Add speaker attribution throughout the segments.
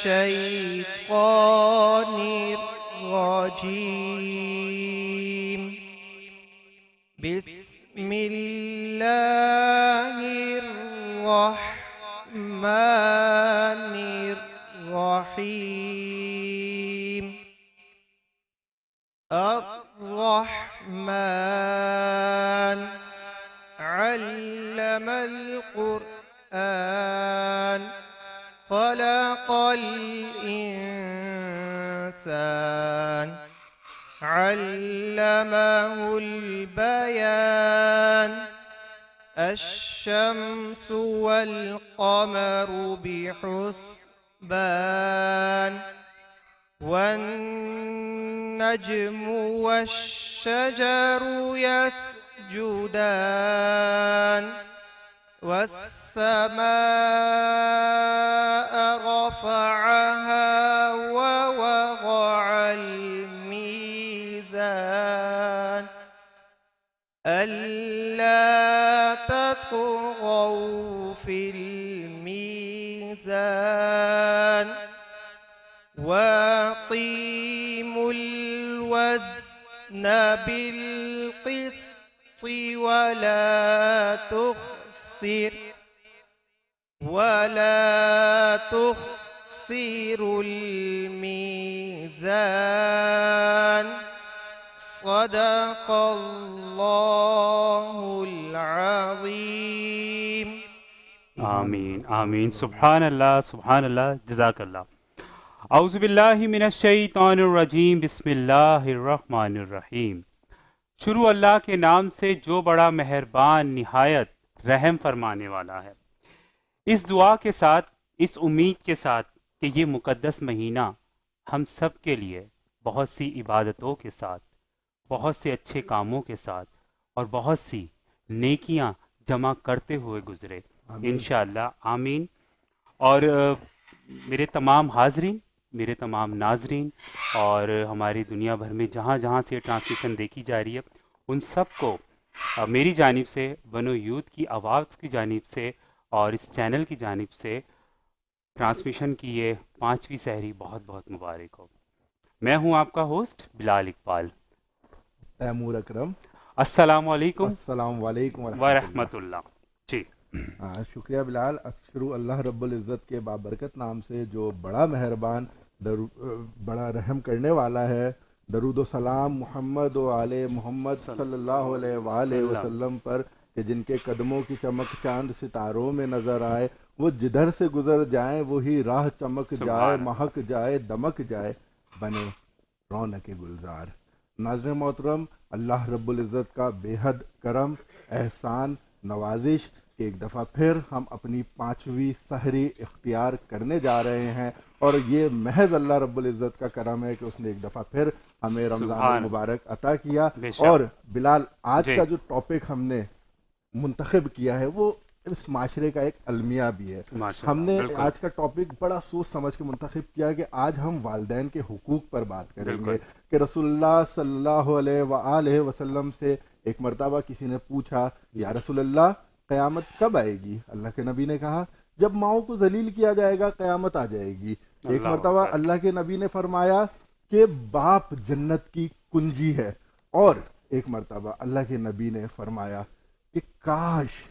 Speaker 1: الشيطان الرجيم بسم الله الرحمن الرحيم الرحمن علم القرآن خلق الإنسان علمه البيان الشمس والقمر بحسبان والنجم والشجر يسجدان والسماء رفعها ووضع الميزان ألا تطغوا في الميزان وأقيموا الوزن بالقسط ولا تخسروا الميزان صدق الله العظيم.
Speaker 2: آمین آمین. سبحان اللہ سبحان اللہ. جزاک اللہ. اعوذ باللہ من الشیطان الرجیم. بسم اللہ الرحمن الرحیم. شروع اللہ کے نام سے جو بڑا مہربان نہایت رحم فرمانے والا ہے. اس دعا کے ساتھ، اس امید کے ساتھ کہ یہ مقدس مہینہ ہم سب کے لیے بہت سی عبادتوں کے ساتھ، بہت سے اچھے کاموں کے ساتھ اور بہت سی نیکیاں جمع کرتے ہوئے گزرے انشاءاللہ. آمین. اور میرے تمام حاضرین، میرے تمام ناظرین اور ہماری دنیا بھر میں جہاں جہاں سے ٹرانسمیشن دیکھی جا رہی ہے، ان سب کو میری جانب سے، بنو یوتھ کی آواز کی جانب سے اور اس چینل کی جانب سے ٹرانسمیشن کی یہ 5ویں سحری بہت بہت مبارک ہو. میں ہوں آپ کا ہوسٹ بلال اقبال.
Speaker 3: تیمور اکرم.
Speaker 2: السلام علیکم.
Speaker 3: السلام علیکم
Speaker 2: ورحمۃ اللہ. جی
Speaker 3: شکریہ بلال. شروع اللہ رب العزت کے بابرکت نام سے جو بڑا مہربان، بڑا رحم کرنے والا ہے. درود و سلام محمد و آل محمد صلی اللہ علیہ وآلہ وسلم پر کہ جن کے قدموں کی چمک چاند ستاروں میں نظر آئے. وہ جدھر سے گزر جائیں وہی راہ چمک جائے، مہک جائے، دمک جائے، بنے رونق گلزار. ناظرین محترم، اللہ رب العزت کا بے حد کرم، احسان، نوازش کہ ایک دفعہ پھر ہم اپنی 5ویں سحری اختیار کرنے جا رہے ہیں، اور یہ محض اللہ رب العزت کا کرم ہے کہ اس نے ایک دفعہ پھر ہمیں رمضان المبارک عطا کیا. اور بلال، آج کا جو ٹاپک ہم نے منتخب کیا ہے وہ اس معاشرے کا ایک المیہ بھی ہے. ہم نے آج کا ٹاپک بڑا سوچ سمجھ کے منتخب کیا کہ آج ہم والدین کے حقوق پر بات کریں گے. کہ رسول اللہ صلی اللہ علیہ وآلہ وسلم سے ایک مرتبہ کسی نے پوچھا، یا رسول اللہ قیامت کب آئے گی؟ اللہ کے نبی نے کہا جب ماؤں کو ذلیل کیا جائے گا قیامت آ جائے گی. ایک مرتبہ اللہ کے نبی نے فرمایا کہ باپ جنت کی کنجی ہے. اور ایک مرتبہ اللہ کے نبی نے فرمایا کہ کاش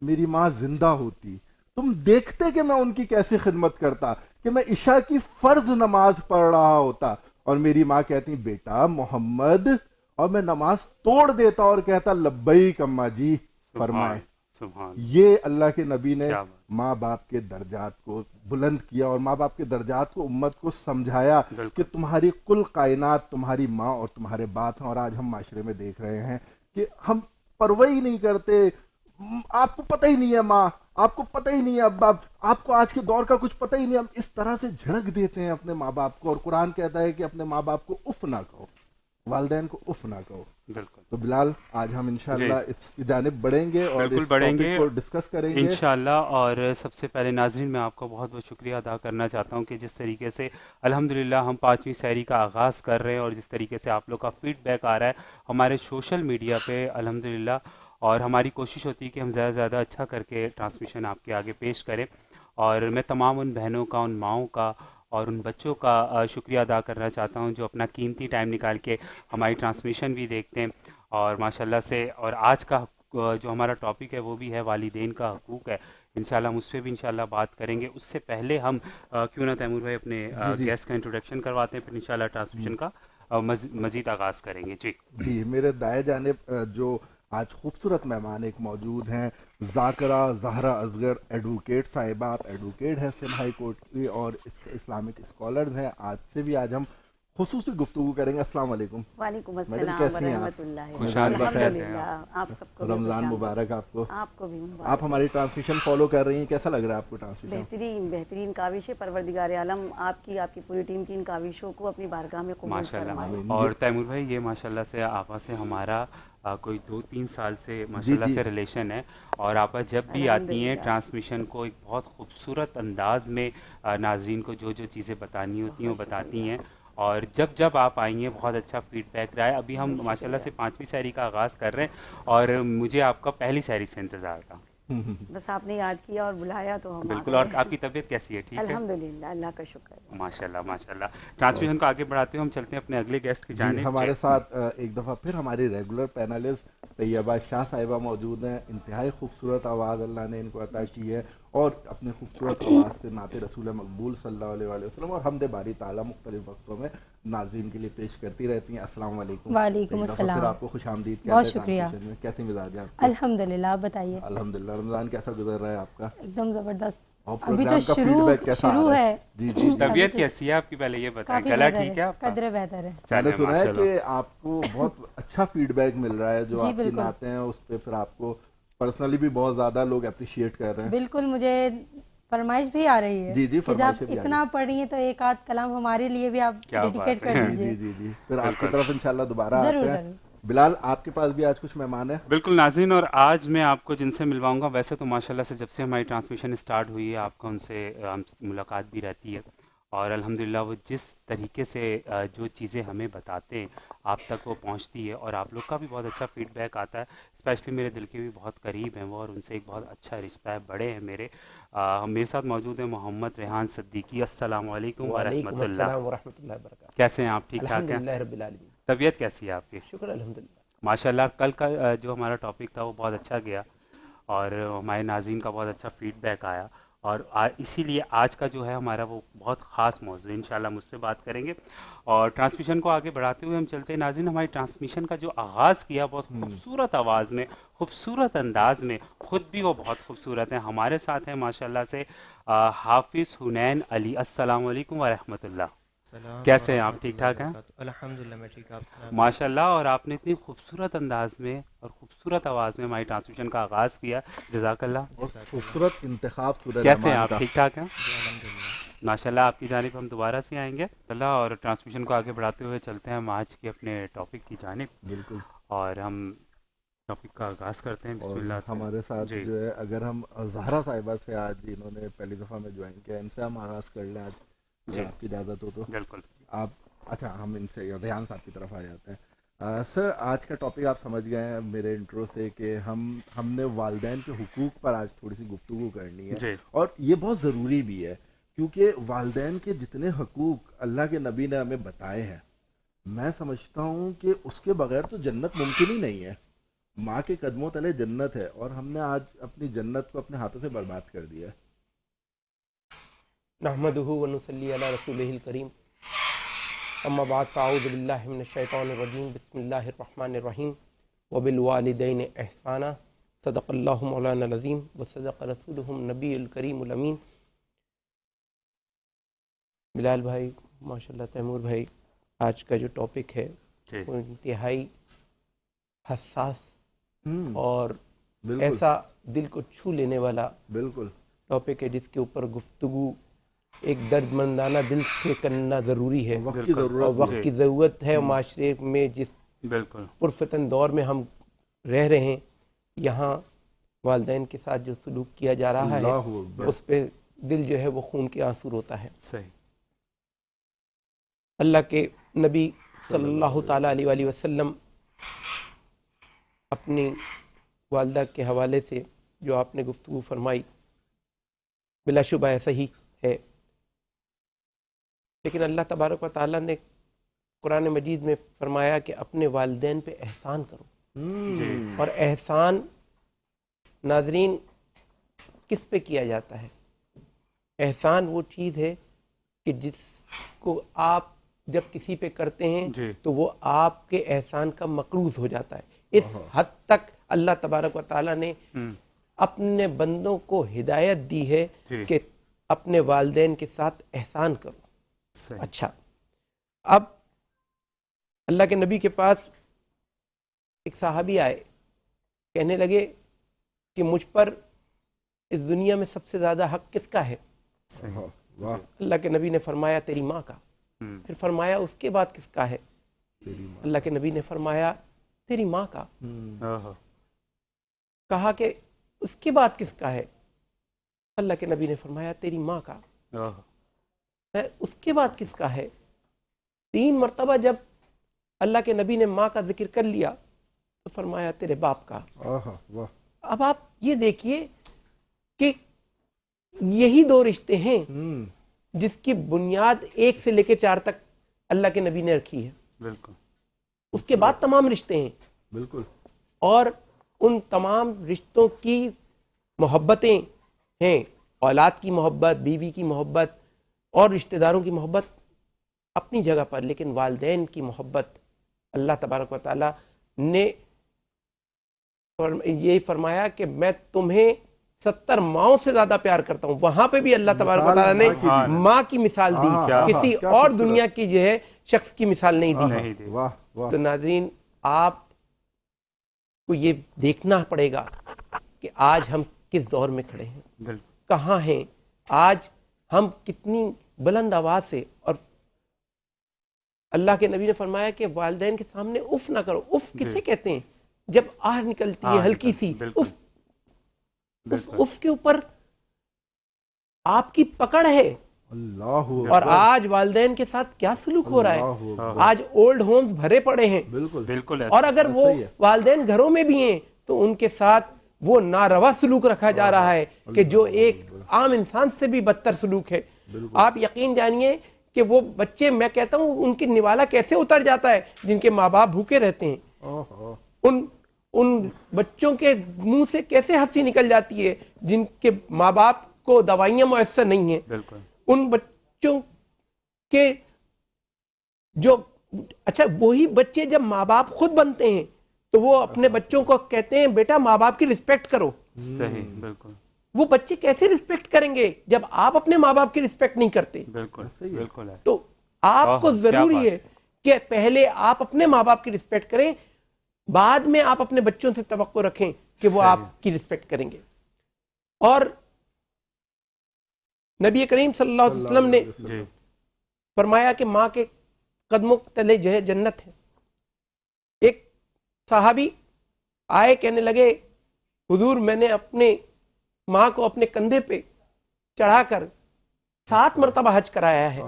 Speaker 3: میری ماں زندہ ہوتی، تم دیکھتے کہ میں ان کی کیسی خدمت کرتا، کہ میں عشاء کی فرض نماز پڑھ رہا ہوتا اور میری ماں کہتی بیٹا محمد، اور میں نماز توڑ دیتا اور کہتا لبیک اماں جی فرمائے. یہ اللہ کے نبی نے ماں باپ کے درجات کو بلند کیا اور ماں باپ کے درجات کو امت کو سمجھایا کہ تمہاری کل کائنات تمہاری ماں اور تمہارے باپ ہیں. اور آج ہم معاشرے میں دیکھ رہے ہیں کہ ہم پرواہ ہی نہیں کرتے. آپ کو پتہ ہی نہیں ہے ماں، آپ کو پتہ ہی نہیں ہے ابا، آپ کو آج کے دور کا کچھ پتہ ہی نہیں. ہم اس طرح سے جھڑک دیتے ہیں اپنے ماں باپ کو، اور قرآن کہتا ہے کہ اپنے ماں باپ کو اف نہ کہو، والدین کو اف نہ کہو. بالکل. تو بلال، آج ہم انشاءاللہ اس کی جانب بڑھیں گے اور اس ٹاپک کو ڈسکس کریں گے
Speaker 2: انشاءاللہ. اور سب سے پہلے ناظرین میں آپ کا بہت بہت شکریہ ادا کرنا چاہتا ہوں کہ جس طریقے سے الحمدللہ ہم 5ویں سحری کا آغاز کر رہے ہیں اور جس طریقے سے آپ لوگ کا فیڈ بیک آ رہا ہے ہمارے سوشل میڈیا پہ الحمدللہ. اور ہماری کوشش ہوتی ہے کہ ہم زیادہ سے زیادہ اچھا کر کے ٹرانسمیشن آپ کے آگے پیش کریں. اور میں تمام ان بہنوں کا، ان ماؤں کا اور ان بچوں کا شکریہ ادا کرنا چاہتا ہوں جو اپنا قیمتی ٹائم نکال کے ہماری ٹرانسمیشن بھی دیکھتے ہیں، اور ماشاءاللہ سے. اور آج کا جو ہمارا ٹاپک ہے وہ بھی ہے والدین کا حقوق ہے. انشاءاللہ ہم اس پہ بھی انشاءاللہ بات کریں گے. اس سے پہلے ہم کیوں نہ تیمور بھائی اپنے
Speaker 3: جی جی
Speaker 2: گیسٹ کا انٹروڈکشن کرواتے ہیں، پھر انشاءاللہ ٹرانسمیشن کا مزید آغاز کریں گے. جی
Speaker 3: جی، میرے دائیں جانب جو آج خوبصورت مہمان ایک موجود ہیں، ذاکرہ زہرا اصغر، ایڈوکیٹ صاحبہ. آپ ایڈوکیٹ ہیں سندھ ہائی کورٹ کی اور اسلامک اسکالرز ہیں. آج ہم خصوصی گفتگو کریں گے. السلام علیکم
Speaker 4: وعلیکم
Speaker 3: میڈم،
Speaker 4: السلام
Speaker 3: کیسی ہیں
Speaker 4: ورحمۃ
Speaker 3: آپ؟
Speaker 4: اللہ
Speaker 2: خوش
Speaker 3: مزاج
Speaker 2: آمدید
Speaker 3: بخیر.
Speaker 2: کہتے ہیں
Speaker 4: الحمدللہ. آپ سب کو بھی
Speaker 3: رمضان
Speaker 4: خوش آمدید.
Speaker 3: مبارک آپ کو.
Speaker 4: آپ کو بھی مبارک.
Speaker 3: آپ ہماری ٹرانسمیشن فالو کر رہی ہیں، کیسا لگ رہا ہے آپ کو ٹرانسمیشن؟
Speaker 4: بہترین بہترین کاوش ہے. پروردگار عالم آپ کی پوری ٹیم کی ان کاوشوں کو اپنی بارگاہ میں قبول
Speaker 2: ماشاءاللہ.
Speaker 4: فرمائے.
Speaker 2: اور تیمور بھائی یہ ماشاءاللہ سے آپا سے ہمارا کوئی 2-3 سال سے
Speaker 3: جی
Speaker 2: ماشاءاللہ
Speaker 3: جی
Speaker 2: سے ریلیشن ہے، اور آپا جب بھی آتی ہیں
Speaker 4: الحمدللہ.
Speaker 2: ٹرانسمیشن کو ایک بہت خوبصورت انداز میں ناظرین کو جو چیزیں بتانی ہوتی ہیں وہ
Speaker 4: بہت
Speaker 2: بتاتی
Speaker 4: شکریہ.
Speaker 2: ہیں. اور جب آپ آئی ہیں بہت اچھا فیڈ بیک رہا ہے. ابھی ہم
Speaker 4: بہت
Speaker 2: ماشاءاللہ
Speaker 4: شکریہ.
Speaker 2: سے 5ویں سحری کا آغاز کر رہے ہیں، اور مجھے آپ کا پہلی سحری سے انتظار تھا.
Speaker 4: بس آپ نے یاد کیا اور بلایا تو ہم آ
Speaker 2: بالکل. اور
Speaker 4: گئے.
Speaker 2: آپ کی طبیعت کیسی ہے؟ ٹھیک ہے
Speaker 4: الحمدللہ، اللہ کا شکر ہے.
Speaker 2: ماشاءاللہ ماشاءاللہ. ٹرانسمیشن کو آگے بڑھاتے ہوئے ہم چلتے ہیں اپنے اگلے گیسٹ کی
Speaker 3: جی،
Speaker 2: جانب.
Speaker 3: ہمارے ساتھ ایک دفعہ پھر ہماری ریگولر پینلسٹ طیبہ شاہ صاحبہ موجود ہیں. انتہائی خوبصورت آواز اللہ نے ان کو عطا کی ہے، اور اپنی خوبصورت آواز سے نعت رسول مقبول صلی اللہ علیہ وآلہ وسلم اور حمد باری تعالیٰ مختلف وقتوں میں ناظرین کے لیے پیش کرتی رہتی ہیں. السلام علیکم.
Speaker 5: وعلیکم
Speaker 3: ایک دفعہ
Speaker 5: السلام.
Speaker 3: پھر آپ کو خوش آمدید
Speaker 5: بہت
Speaker 3: کہتے ہیں
Speaker 5: شکریہ.
Speaker 3: ٹرانسمیشن میں. کیسی مزاج ہے آپ کی؟
Speaker 5: الحمدللہ. آپ بتائیے.
Speaker 3: الحمدللہ. رمضان کیسا گزر رہا ہے آپ کا؟
Speaker 5: ایک دم زبردست.
Speaker 3: اور
Speaker 5: ابھی تو
Speaker 3: پروگرام کا فیڈ بیک کیسا آ
Speaker 5: شروع
Speaker 3: رہا
Speaker 5: ہے.
Speaker 3: جی جی.
Speaker 2: طبیعت کیسی ہے آپ کی پہلے یہ بتائیں.
Speaker 5: کافی
Speaker 2: گلا
Speaker 5: بہتر
Speaker 2: ٹھیک ہے آپ کا؟
Speaker 5: قدرے بہتر ہے.
Speaker 3: میں نے
Speaker 2: چلیں
Speaker 3: سنا ہے
Speaker 2: ماشاءاللہ.
Speaker 3: کہ آپ کو بہت اچھا فیڈ بیک مل رہا ہے جو
Speaker 5: جی
Speaker 3: آپ کی
Speaker 5: بالکل.
Speaker 3: نعتیں ہیں اس پہ، پھر آپ کو پرسنلی بھی بہت زیادہ لوگ اپریشیٹ کر رہے ہیں.
Speaker 5: بالکل. مجھے فرمائش بھی آ رہی ہے
Speaker 3: جی جی،
Speaker 5: کہ جب
Speaker 3: فرمائشیں بھی آ رہی
Speaker 5: اتنا پڑھی ہیں تو ایک آدھ کلام ہمارے لیے بھی آپ
Speaker 2: کیا
Speaker 5: ڈیڈیکیٹ
Speaker 2: بات ہے.
Speaker 5: کر
Speaker 3: جی
Speaker 5: دیجیے.
Speaker 3: جی جی جی. پھر آپ کی
Speaker 2: بالکل.
Speaker 3: طرف انشاءاللہ دوبارہ
Speaker 5: ضرور
Speaker 3: آتے ہیں.
Speaker 5: ضرور.
Speaker 3: بلال، آپ کے پاس بھی آج کچھ مہمان ہیں.
Speaker 2: بالکل ناظرین، اور آج میں آپ کو جن سے ملواؤں گا، ویسے تو ماشاءاللہ سے جب سے ہماری ٹرانسمیشن اسٹارٹ ہوئی ہے آپ کا ان سے ملاقات بھی رہتی ہے، اور الحمدللہ وہ جس طریقے سے جو چیزیں ہمیں بتاتے ہیں آپ تک وہ پہنچتی ہے، اور آپ لوگ کا بھی بہت اچھا فیڈ بیک آتا ہے. اسپیشلی میرے دل کے بھی بہت قریب ہیں وہ، اور ان سے ایک بہت اچھا رشتہ ہے. بڑے ہیں میرے ساتھ موجود ہیں محمد ریحان صدیقی. السلام علیکم
Speaker 6: وعلیکم
Speaker 2: ورحمۃ اللہ.
Speaker 6: السلام ورحمۃ اللہ وبرکاتہ.
Speaker 2: کیسے ہیں آپ؟ ٹھیک ٹھاک ہیں؟
Speaker 6: الحمدللہ رب العالمین.
Speaker 2: طبیعت کیسی ہے آپ کی؟
Speaker 6: شکر الحمدللہ.
Speaker 2: ماشاءاللہ. کل کا جو ہمارا ٹاپک تھا وہ بہت اچھا گیا، اور ہمارے ناظرین کا بہت اچھا فیڈ بیک آیا، اور اسی لیے آج کا جو ہے ہمارا وہ بہت خاص موضوع ہے. انشاءاللہ ہم اس پہ بات کریں گے. اور ٹرانسمیشن کو آگے بڑھاتے ہوئے ہم چلتے ہیں ناظرین. ہماری ٹرانسمیشن کا جو آغاز کیا بہت خوبصورت آواز میں، خوبصورت انداز میں، خود بھی وہ بہت خوبصورت ہیں. ہمارے ساتھ ہیں ماشاءاللہ سے حافظ حنین علی. السلام علیکم ورحمۃ اللہ. کیسے ہیں آپ؟ ٹھیک ٹھاک ہیں؟
Speaker 1: الحمدللہ میں ٹھیک. آپ سلام.
Speaker 2: ماشاءاللہ. اور آپ نے اتنی خوبصورت انداز میں اور خوبصورت آواز میں ہماری ٹرانسمیشن کا آغاز کیا. جزاک اللہ.
Speaker 3: اور خوبصورت انتخاب سورہ
Speaker 2: کیسے ہیں
Speaker 3: رحمان
Speaker 2: آپ؟
Speaker 3: کا.
Speaker 2: ٹھیک ٹھاک ہیں؟
Speaker 1: الحمدللہ.
Speaker 2: ماشاءاللہ. آپ کی جانب ہم دوبارہ سے آئیں گے اللہ. اور ٹرانسمیشن کو آگے بڑھاتے ہوئے چلتے ہیں ہم آج کے اپنے ٹاپک کی جانب.
Speaker 3: بالکل.
Speaker 2: اور ہم ٹاپک کا آغاز کرتے ہیں بسم
Speaker 3: اور
Speaker 2: اللہ سے.
Speaker 3: ہمارے ساتھ
Speaker 2: جی.
Speaker 3: جو ہے، اگر ہم زہرا صاحبہ سے آج انہوں نے پہلی دفعہ میں جوائن کیا، ان سے ہم آغاز کر لیں آج،
Speaker 2: جی.
Speaker 3: اگر آپ کی اجازت ہو تو.
Speaker 2: بالکل.
Speaker 3: آپ اچھا، ہم ان سے ریحان صاحب کی طرف آ جاتے ہیں. سر، آج کا ٹاپک آپ سمجھ گئے ہیں میرے انٹرو سے کہ ہم نے والدین کے حقوق پر آج تھوڑی سی گفتگو کرنی ہے.
Speaker 2: جی.
Speaker 3: اور یہ بہت ضروری بھی ہے، کیونکہ والدین کے جتنے حقوق اللہ کے نبی نے ہمیں بتائے ہیں، میں سمجھتا ہوں کہ اس کے بغیر تو جنت ممکن ہی نہیں ہے. ماں کے قدموں تلے جنت ہے، اور ہم نے آج اپنی جنت کو اپنے ہاتھوں سے برباد کر دیا ہے.
Speaker 6: نحمدہ ونصلی علی رسولہ الکریم. اما بعد فاعوذ باللہ من الشیطان الرجیم. بسم اللہ الرحمن الرحیم. وبالوالدین احسانا. صدق اللہ مولانا العظیم وصدق رسولہ النبی الکریم الامین. بلال بھائی، ماشاءاللہ تیمور بھائی، آج کا جو ٹاپک ہے
Speaker 2: جی.
Speaker 6: وہ انتہائی حساس اور
Speaker 3: بالکل
Speaker 6: ایسا دل کو چھو لینے والا
Speaker 3: بالکل
Speaker 6: ٹاپک ہے، جس کے اوپر گفتگو ایک درد مندانہ دل سے کرنا ضروری ہے.
Speaker 3: وقت کی
Speaker 6: اور
Speaker 3: ضرورت
Speaker 6: وقت
Speaker 3: ہے.
Speaker 6: کی ضرورت ہے. معاشرے میں جس
Speaker 2: بالکل.
Speaker 6: پرفتن دور میں ہم رہ رہے ہیں، یہاں والدین کے ساتھ جو سلوک کیا جا رہا ہے
Speaker 3: اللہ اکبر.
Speaker 6: اس پہ دل جو ہے وہ خون کے آنسو روتا ہے.
Speaker 2: صحیح.
Speaker 6: اللہ کے نبی صلی اللہ تعالیٰ علیہ وآلہ وسلم اپنی والدہ کے حوالے سے جو آپ نے گفتگو فرمائی، بلا شبہ ایسا ہی ہے. لیکن اللہ تبارک و تعالیٰ نے قرآن مجید میں فرمایا کہ اپنے والدین پہ احسان کرو. اور احسان ناظرین کس پہ کیا جاتا ہے؟ احسان وہ چیز ہے کہ جس کو آپ جب کسی پہ کرتے ہیں تو وہ آپ کے احسان کا مقروض ہو جاتا ہے. اس حد تک اللہ تبارک و تعالیٰ نے اپنے بندوں کو ہدایت دی ہے کہ اپنے والدین کے ساتھ احسان کرو. اچھا، اب اللہ کے نبی کے پاس ایک صحابی آئے، کہنے لگے کہ مجھ پر اس دنیا میں سب سے زیادہ حق کس کا ہے؟ اللہ کے نبی نے فرمایا تیری ماں کا. پھر فرمایا اس کے بعد کس کا ہے؟ اللہ کے نبی نے فرمایا تیری ماں کا. کہا کہ اس کے بعد کس کا ہے؟ اللہ کے نبی نے فرمایا تیری ماں کا. اس کے بعد کس کا ہے؟ 3 مرتبہ جب اللہ کے نبی نے ماں کا ذکر کر لیا تو فرمایا تیرے باپ کا. اب آپ یہ دیکھیے کہ یہی 2 رشتے ہیں جس کی بنیاد 1 سے لے کے 4 تک اللہ کے نبی نے رکھی ہے.
Speaker 2: بالکل.
Speaker 6: اس کے بعد تمام رشتے ہیں.
Speaker 3: بالکل.
Speaker 6: اور ان تمام رشتوں کی محبتیں ہیں، اولاد کی محبت، بیوی کی محبت اور رشتہ داروں کی محبت اپنی جگہ پر، لیکن والدین کی محبت اللہ تبارک و تعالیٰ نے یہ فرمایا کہ میں تمہیں 70 ماؤں سے زیادہ پیار کرتا ہوں. وہاں پہ بھی اللہ تبارک و تعالیٰ نے ماں کی مثال دی، کسی اور دنیا کی جو ہے شخص کی مثال نہیں دی. تو ناظرین آپ کو یہ دیکھنا پڑے گا کہ آج ہم کس دور میں کھڑے ہیں، کہاں ہیں آج ہم، کتنی بلند آواز سے. اور اللہ کے نبی نے فرمایا کہ والدین کے سامنے اف نہ کرو. اف کسے کہتے ہیں؟ جب آہ نکلتی ہے ہلکی سی، اف. اف کے اوپر آپ کی پکڑ ہے. اور آج والدین کے ساتھ کیا سلوک ہو رہا ہے؟ آج اولڈ ہومز بھرے پڑے ہیں.
Speaker 2: بالکل.
Speaker 6: اور اگر وہ والدین گھروں میں بھی ہیں تو ان کے ساتھ وہ ناروا سلوک رکھا جا رہا ہے کہ جو ایک عام انسان سے بھی بدتر سلوک ہے. آپ یقین جانیے کہ وہ بچے، میں کہتا ہوں ان کی نوالا کیسے اتر جاتا ہے جن کے ماں باپ بھوکے رہتے ہیں. ان بچوں کے منہ سے کیسے ہنسی نکل جاتی ہے جن کے ماں باپ کو دوائیاں میسر نہیں ہیں. ان بچوں کے جو، اچھا وہی بچے جب ماں باپ خود بنتے ہیں تو وہ اپنے بچوں کو کہتے ہیں بیٹا ماں باپ کی رسپیکٹ کرو.
Speaker 2: صحیح. بالکل.
Speaker 6: وہ بچے کیسے رسپیکٹ کریں گے جب آپ اپنے ماں باپ کی رسپیکٹ نہیں کرتے؟
Speaker 2: بالکل. بالکل.
Speaker 6: تو آپ کو ضروری ہے کہ پہلے آپ اپنے ماں باپ کی رسپیکٹ کریں، بعد میں آپ اپنے بچوں سے توقع رکھیں کہ وہ آپ کی رسپیکٹ کریں گے. اور نبی کریم صلی اللہ علیہ وسلم نے فرمایا کہ ماں کے قدموں تلے جو ہے جنت ہے. ایک صحابی آئے، کہنے لگے حضور میں نے اپنے ماں کو اپنے کندھے پہ چڑھا کر 7 مرتبہ حج کرایا ہے،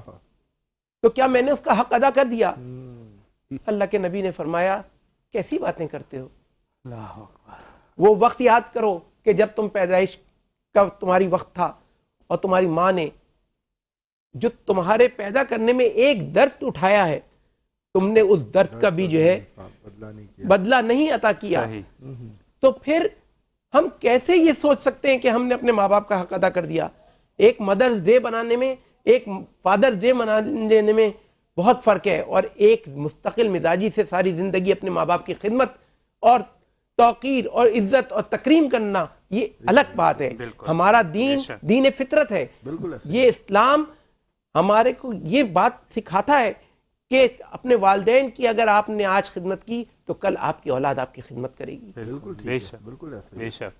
Speaker 6: تو کیا میں نے اس کا حق ادا کر دیا؟ اللہ کے نبی نے فرمایا کیسی باتیں کرتے ہو؟ وہ وقت یاد کرو کہ جب تم پیدائش کا تمہاری وقت تھا اور تمہاری ماں نے جو تمہارے پیدا کرنے میں ایک درد اٹھایا ہے، تم نے اس درد کا بھی جو ہے بدلہ نہیں عطا کیا. تو پھر ہم کیسے یہ سوچ سکتے ہیں کہ ہم نے اپنے ماں باپ کا حق ادا کر دیا؟ ایک مدرز ڈے بنانے میں، ایک فادرز ڈے منانے میں بہت فرق ہے، اور ایک مستقل مزاجی سے ساری زندگی اپنے ماں باپ کی خدمت اور توقیر اور عزت اور تکریم کرنا، یہ الگ بات ہے. ہمارا دین دین فطرت ہے. یہ اسلام ہمارے کو یہ بات سکھاتا ہے کہ اپنے والدین کی اگر آپ نے آج خدمت کی تو کل آپ کی اولاد آپ کی خدمت کرے گی.
Speaker 2: بالکل. بے شک. بے شک.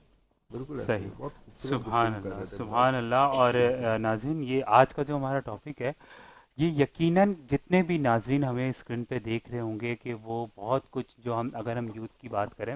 Speaker 2: صحیح. سبحان اللہ. سبحان اللہ. اور ناظرین، یہ آج کا جو ہمارا ٹاپک ہے، یہ یقیناً جتنے بھی ناظرین ہمیں اسکرین پہ دیکھ رہے ہوں گے کہ وہ بہت کچھ، جو اگر ہم یوتھ کی بات کریں،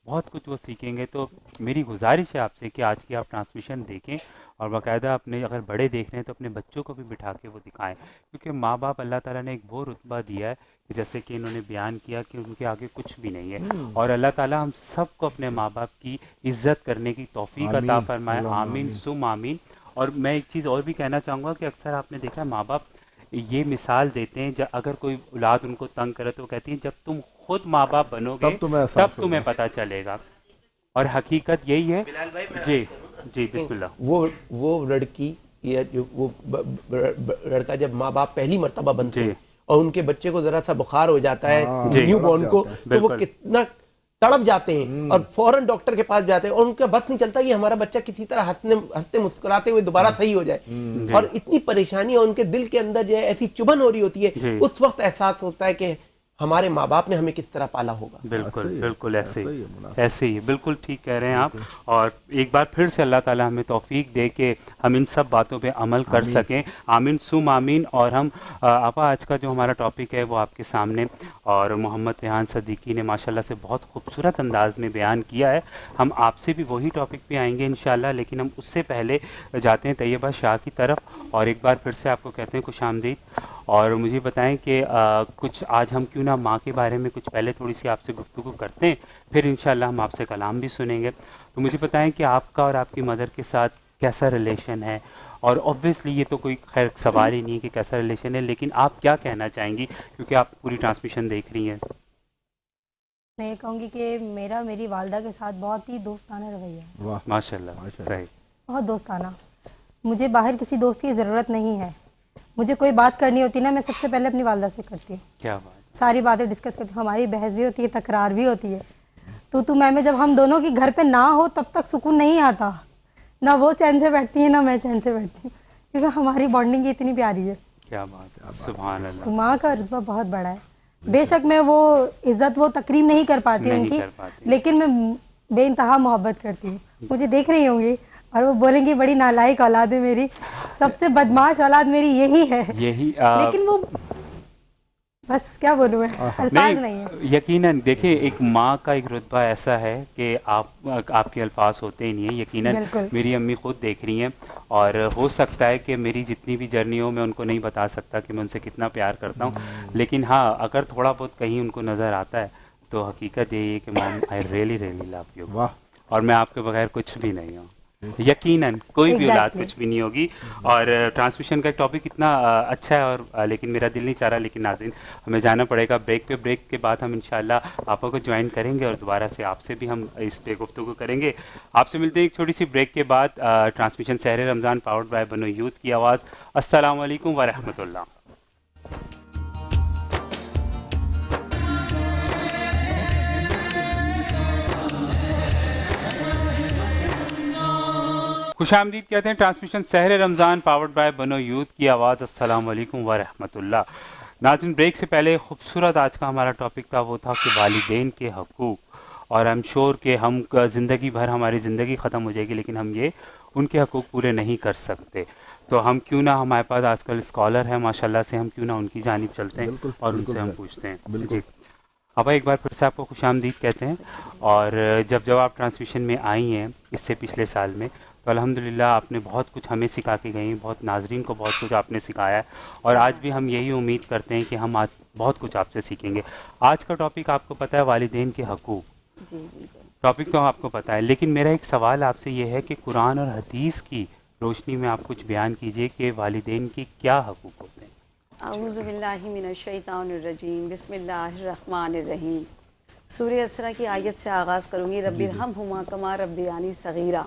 Speaker 2: بہت کچھ وہ سیکھیں گے. تو میری گزارش ہے آپ سے کہ آج کی آپ ٹرانسمیشن دیکھیں اور باقاعدہ اپنے، اگر بڑے دیکھ رہے ہیں تو اپنے بچوں کو بھی بٹھا کے وہ دکھائیں، کیونکہ ماں باپ اللہ تعالیٰ نے ایک وہ رتبہ دیا ہے کہ جیسے کہ انہوں نے بیان کیا کہ ان کے آگے کچھ بھی نہیں ہے. اور اللہ تعالیٰ ہم سب کو اپنے ماں باپ کی عزت کرنے کی توفیق عطا فرمائے. آمین سم آمین. اور میں ایک چیز اور بھی کہنا چاہوں گا کہ اکثر آپ نے دیکھا ہے ماں باپ یہ مثال دیتے ہیں اگر کوئی اولاد ان کو تنگ کرے تو وہ کہتی ہیں جب تم خود ماں باپ بنو گے تب تمہیں پتہ چلے گا، اور حقیقت یہی ہے. جی جی بسم اللہ.
Speaker 6: وہ لڑکی یا جو وہ لڑکا جب ماں باپ پہلی مرتبہ بنتے ہیں اور ان کے بچے کو ذرا سا بخار ہو جاتا ہے نیو بورن کو، تو وہ کتنا تڑپ جاتے ہیں اور فوراً ڈاکٹر کے پاس جاتے ہیں، اور ان کا بس نہیں چلتا کہ ہمارا بچہ کسی طرح ہنستے مسکراتے ہوئے دوبارہ صحیح ہو جائے، اور اتنی پریشانی اور ان کے دل کے اندر جو ہے ایسی چبھن ہو رہی ہوتی ہے، اس وقت احساس ہوتا ہے کہ ہمارے ماں باپ نے ہمیں کس طرح پالا ہوگا.
Speaker 2: بالکل بالکل ایسے ہی بالکل ٹھیک کہہ رہے ہیں آپ. اور ایک بار پھر سے اللہ تعالی ہمیں توفیق دے کہ ہم ان سب باتوں پہ عمل کر سکیں. آمین سم آمین. اور ہم آپا آج کا جو ہمارا ٹاپک ہے وہ آپ کے سامنے اور محمد ریحان صدیقی نے ماشاءاللہ سے بہت خوبصورت انداز میں بیان کیا ہے. ہم آپ سے بھی وہی ٹاپک پہ آئیں گے انشاءاللہ، لیکن ہم اس سے پہلے جاتے ہیں طیبہ شاہ کی طرف اور ایک بار پھر سے آپ کو کہتے ہیں خوش آمدید. اور مجھے بتائیں کہ کچھ آج ہم کیوں نہ ماں کے بارے میں کچھ پہلے تھوڑی سی آپ سے گفتگو کرتے ہیں، پھر انشاءاللہ ہم آپ سے کلام بھی سنیں گے. تو مجھے بتائیں کہ آپ کا اور آپ کی مدر کے ساتھ کیسا ریلیشن ہے، اور اوبویسلی یہ تو کوئی خیر سوال ہی نہیں ہے کہ کیسا ریلیشن ہے، لیکن آپ کیا کہنا چاہیں گی کیونکہ آپ پوری ٹرانسمیشن دیکھ رہی ہیں.
Speaker 5: میں یہ کہوں گی کہ میری والدہ کے ساتھ بہت ہی دوستانہ رویہ ہے.
Speaker 2: ماشاءاللہ صحیح،
Speaker 5: بہت دوستانہ. مجھے باہر کسی دوست کی ضرورت نہیں ہے. مجھے کوئی بات کرنی ہوتی نا، میں سب سے پہلے اپنی والدہ سے کرتی ہوں. کیا بات، ساری باتیں ڈسکس کرتی ہوں. ہماری بحث بھی ہوتی ہے، تکرار بھی ہوتی ہے. تو میں جب ہم دونوں کی گھر پہ نہ ہو تب تک سکون نہیں آتا. نہ وہ چین سے بیٹھتی ہیں نہ میں چین سے بیٹھتی ہوں، کیونکہ ہماری بانڈنگ اتنی پیاری ہے.
Speaker 2: کیا بات ہے، سبحان اللہ.
Speaker 5: ماں کا رتبہ بہت بڑا ہے. بے شک میں وہ عزت وہ تقریم نہیں کر پاتی ان کی، لیکن میں بے انتہا محبت کرتی ہوں. مجھے دیکھ رہی ہوں گی اور وہ بولیں گی بڑی نالائق اولاد ہے میری، سب سے بدماش اولاد میری یہی ہے. لیکن وہ بس کیا بولوں میں، الفاظ نہیں ہے.
Speaker 2: یقیناً دیکھیں ایک ماں کا ایک رتبہ ایسا ہے کہ آپ کے الفاظ ہوتے ہی نہیں ہیں. یقیناً میری امی خود دیکھ رہی ہیں، اور ہو سکتا ہے کہ میری جتنی بھی جرنی ہو میں ان کو نہیں بتا سکتا کہ میں ان سے کتنا پیار کرتا ہوں، لیکن ہاں اگر تھوڑا بہت کہیں ان کو نظر آتا ہے تو حقیقت یہی ہے کہ مام آئی ریئلی لو یو، اور میں آپ کے بغیر کچھ بھی نہیں ہوں. یقیناً کوئی بھی اولاد کچھ بھی نہیں ہوگی. اور ٹرانسمیشن کا ٹاپک اتنا اچھا ہے، اور لیکن میرا دل نہیں چاہ رہا، لیکن ناظرین ہمیں جانا پڑے گا بریک پہ. بریک کے بعد ہم انشاءاللہ آپا کو جوائن کریں گے اور دوبارہ سے آپ سے بھی ہم اس پہ گفتگو کریں گے. آپ سے ملتے ہیں ایک چھوٹی سی بریک کے بعد. Transmission Sehar Ramzan powered by بنو یوتھ کی آواز. السلام علیکم ورحمۃ اللہ. خوش آمدید کہتے ہیں transmission Sehar Ramzan powered by بنو یوتھ کی آواز. السلام علیکم ورحمۃ اللہ. ناظرین بریک سے پہلے خوبصورت آج کا ہمارا ٹاپک تھا وہ تھا کہ والدین کے حقوق. اور آئی ایم شیور کہ ہم زندگی بھر ہماری زندگی ختم ہو جائے گی لیکن ہم یہ ان کے حقوق پورے نہیں کر سکتے. تو ہم کیوں نہ، ہمارے پاس آج کل اسکالر ہیں ماشاءاللہ سے، ہم کیوں نہ ان کی جانب چلتے ہیں اور ان سے ہم پوچھتے ہیں. جی ابا ایک بار پھر سے آپ کو خوش آمدید کہتے ہیں. اور جب آپ ٹرانسمیشن میں آئی ہیں اس سے پچھلے سال میں تو الحمدللہ آپ نے بہت کچھ ہمیں سکھا کے گئی ہیں، بہت ناظرین کو بہت کچھ آپ نے سکھایا ہے، اور آج بھی ہم یہی امید کرتے ہیں کہ ہم آج بہت کچھ آپ سے سیکھیں گے. آج کا ٹاپک آپ کو پتہ ہے والدین کے حقوق.
Speaker 4: جی
Speaker 2: ٹاپک تو آپ کو پتہ ہے، لیکن میرا ایک سوال آپ سے یہ ہے کہ قرآن اور حدیث کی روشنی میں آپ کچھ بیان کیجئے کہ والدین کے کیا حقوق ہوتے ہیں.
Speaker 4: اعوذ باللہ من الشیطان الرجیم، بسم اللہ الرحمن الرحیم. سورہ اسراء کی آیت سے آغاز کروں گی. رب ارحمہما کما ربیانی صغیرا.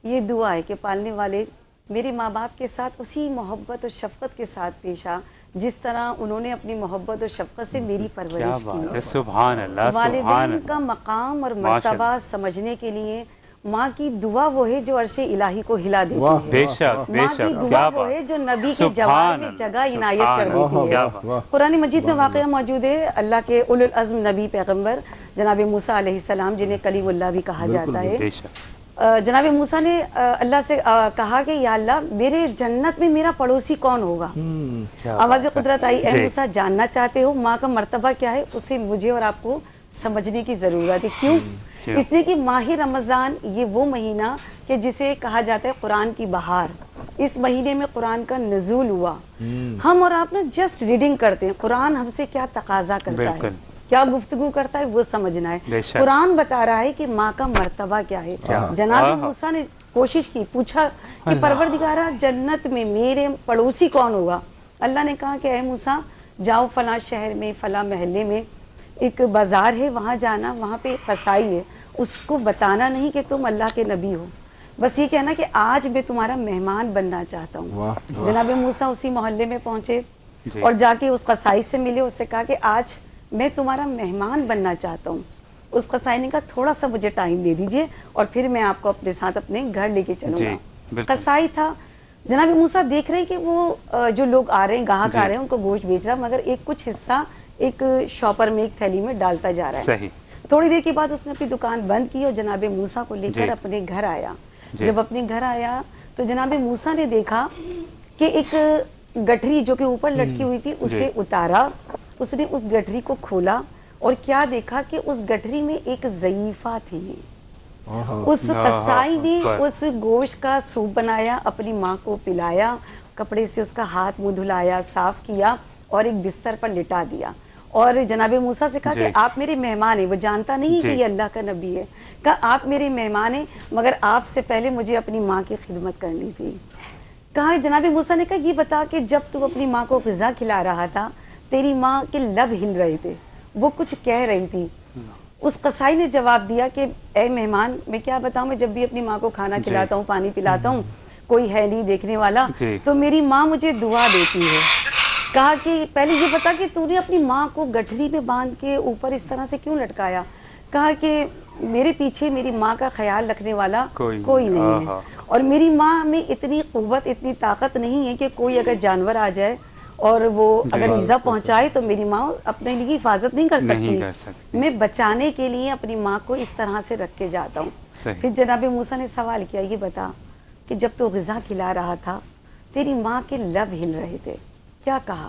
Speaker 4: یہ دعا ہے کہ پالنے والے میرے ماں باپ کے ساتھ اسی محبت اور شفقت کے ساتھ پیش آ جس طرح انہوں نے اپنی محبت اور شفقت سے میری پرورش کی.
Speaker 2: سبحان اللہ.
Speaker 4: والدین کا مقام اور مرتبہ سمجھنے کے لیے ماں کی دعا وہ ہے جو عرش الہی کو ہلا دیتی ہے.
Speaker 2: بے شک بے
Speaker 4: ماں کی
Speaker 2: شک.
Speaker 4: دعا وہ ہے جو نبی کے جواب میں جگہ عنایت کر دیتی ہے. قرآن مجید میں واقعہ موجود ہے اللہ کے اولو العزم نبی پیغمبر جناب موسیٰ علیہ السلام، جنہیں کلیم اللہ بھی کہا جاتا ہے. جناب موسیٰ نے اللہ سے کہا کہ یا اللہ میرے جنت میں میرا پڑوسی کون ہوگا. آواز قدرت آئی، اے موسیٰ جاننا چاہتے ہو ماں کا مرتبہ کیا ہے؟ اسے مجھے اور آپ کو سمجھنے کی ضرورت ہے. کیوں؟ اس لیے کہ ماہ رمضان یہ وہ مہینہ کہ جسے کہا جاتا ہے قرآن کی بہار. اس مہینے میں قرآن کا نزول ہوا. ہم اور آپ نا جسٹ ریڈنگ کرتے ہیں، قرآن ہم سے کیا تقاضا کرتا ہے، کیا گفتگو کرتا ہے وہ سمجھنا ہے. قرآن بتا رہا ہے کہ ماں کا مرتبہ کیا ہے. جناب موسیٰ نے کوشش کی، پوچھا کہ پروردگارا جنت میں میرے پڑوسی کون ہوگا؟ اللہ نے کہا کہ اے موسیٰ جاؤ فلاں شہر میں فلاں محلے میں ایک بازار ہے، وہاں جانا، وہاں پہ ایک قصائی ہے، اس کو بتانا نہیں کہ تم اللہ کے نبی ہو، بس یہ کہنا کہ آج میں تمہارا مہمان بننا چاہتا ہوں۔ جناب موسیٰ اسی محلے میں پہنچے اور جا کے اس قصائی سے ملے، اس سے کہا کہ آج میں تمہارا مہمان بننا چاہتا ہوں۔ اس قصائی نے کہا تھوڑا سا مجھے ٹائم دے دیجئے اور پھر میں آپ کو اپنے ساتھ اپنے گھر لے کے چلوں گا۔ قصائی تھا، جناب موسیٰ دیکھ رہے ہیں کہ وہ جو لوگ آ رہے ہیں، گاہک آ رہے ہیں، ان کو گوشت بیچ رہا، مگر ایک کچھ حصہ ایک شاپر میں ایک تھیلی میں ڈالتا جا رہا ہے۔ تھوڑی دیر کے بعد اس نے اپنی دکان بند کی اور جناب موسیٰ کو لے کر اپنے گھر آیا۔ جب اپنے گھر آیا تو جناب موسیٰ نے دیکھا کہ ایک گٹھری جو کہ اوپر لٹکی ہوئی تھی اسے اتارا، اس نے اس گٹھری کو کھولا اور کیا دیکھا کہ اس گٹھری میں ایک ضعیفہ تھی۔ اس قصائی نے اس گوشت کا سوپ بنایا، اپنی ماں کو پلایا، کپڑے سے اس کا ہاتھ منہ دھلایا، صاف کیا اور ایک بستر پر لٹا دیا اور جناب موسیٰ سے کہا کہ آپ میرے مہمان ہیں۔ وہ جانتا نہیں کہ یہ اللہ کا نبی ہے، کہا آپ میرے مہمان ہیں مگر آپ سے پہلے مجھے اپنی ماں کی خدمت کرنی تھی۔ کہا جناب موسیٰ نے کہا یہ بتا کہ جب تو اپنی ماں کو غذا کھلا رہا تھا تیری ماں کے لب ہل رہے تھے، وہ کچھ کہہ رہی تھی۔ اس قصائی نے جواب دیا کہ اے مہمان میں کیا بتاؤں، میں جب بھی اپنی ماں کو کھانا کھلاتا ہوں، پانی پلاتا ہوں، کوئی ہے نہیں دیکھنے والا تو میری ماں مجھے دعا دیتی ہے۔ کہا کہ پہلے یہ بتا کہ تو نے اپنی ماں کو گٹھری میں باندھ کے اوپر اس طرح سے کیوں لٹکایا؟ کہا کہ میرے پیچھے میری ماں کا خیال رکھنے والا کوئی نہیں ہے اور میری ماں میں اتنی قوت اتنی طاقت نہیں ہے کہ کوئی اگر جانور آ جائے اور وہ اگر ایزا پہنچائے تو میری ماں اپنے لیے حفاظت نہیں کر سکتی، میں بچانے کے لیے اپنی ماں کو اس طرح سے رکھ کے جاتا ہوں۔ پھر جناب موسیٰ نے سوال کیا یہ بتا کہ جب تو غذا کھلا رہا تھا تیری ماں کے لب ہل رہے تھے، کیا کہا؟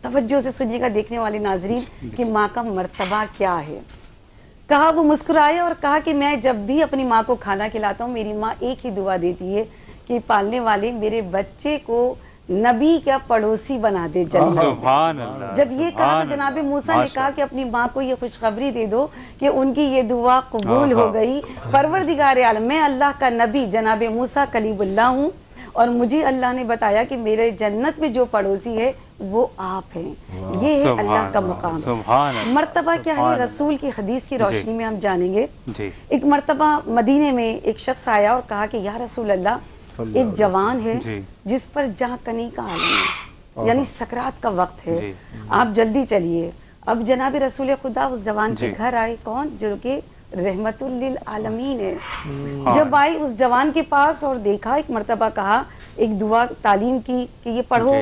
Speaker 4: توجہ سے سنیے گا دیکھنے والے ناظرین کہ ماں کا مرتبہ کیا ہے۔ کہا وہ مسکرائے اور کہا کہ میں جب بھی اپنی ماں کو کھانا کھلاتا ہوں میری ماں ایک ہی دعا دیتی ہے کہ پالنے والے میرے بچے کو نبی کا پڑوسی بنا دے جنت۔
Speaker 2: سبحان اللہ۔
Speaker 4: جب یہ کہا تو جناب موسیٰ نے کہا کہ اپنی ماں کو یہ خوشخبری دے دو کہ ان کی یہ دعا قبول ہو گئی۔ پروردگار عالم میں اللہ کا نبی جناب موسیٰ کلیم اللہ ہوں اور مجھے اللہ نے بتایا کہ میرے جنت میں جو پڑوسی ہے وہ آپ ہیں، یہ ہے اللہ کا مقام۔ مرتبہ کیا ہے رسول کی حدیث کی روشنی میں ہم جانیں گے۔ ایک مرتبہ مدینے میں ایک شخص آیا اور کہا کہ یا رسول اللہ ایک جوان ہے جس پر جہاں کنی کا عالم ہے، یعنی سکرات کا وقت ہے، آپ جلدی چلیے۔ اب جناب رسول خدا اس جوان کے گھر آئے، کون؟ جو کہ رحمت للعالمین ہے۔ جب آئی اس جوان کے پاس اور دیکھا، ایک مرتبہ کہا ایک دعا تعلیم کی کہ یہ پڑھو،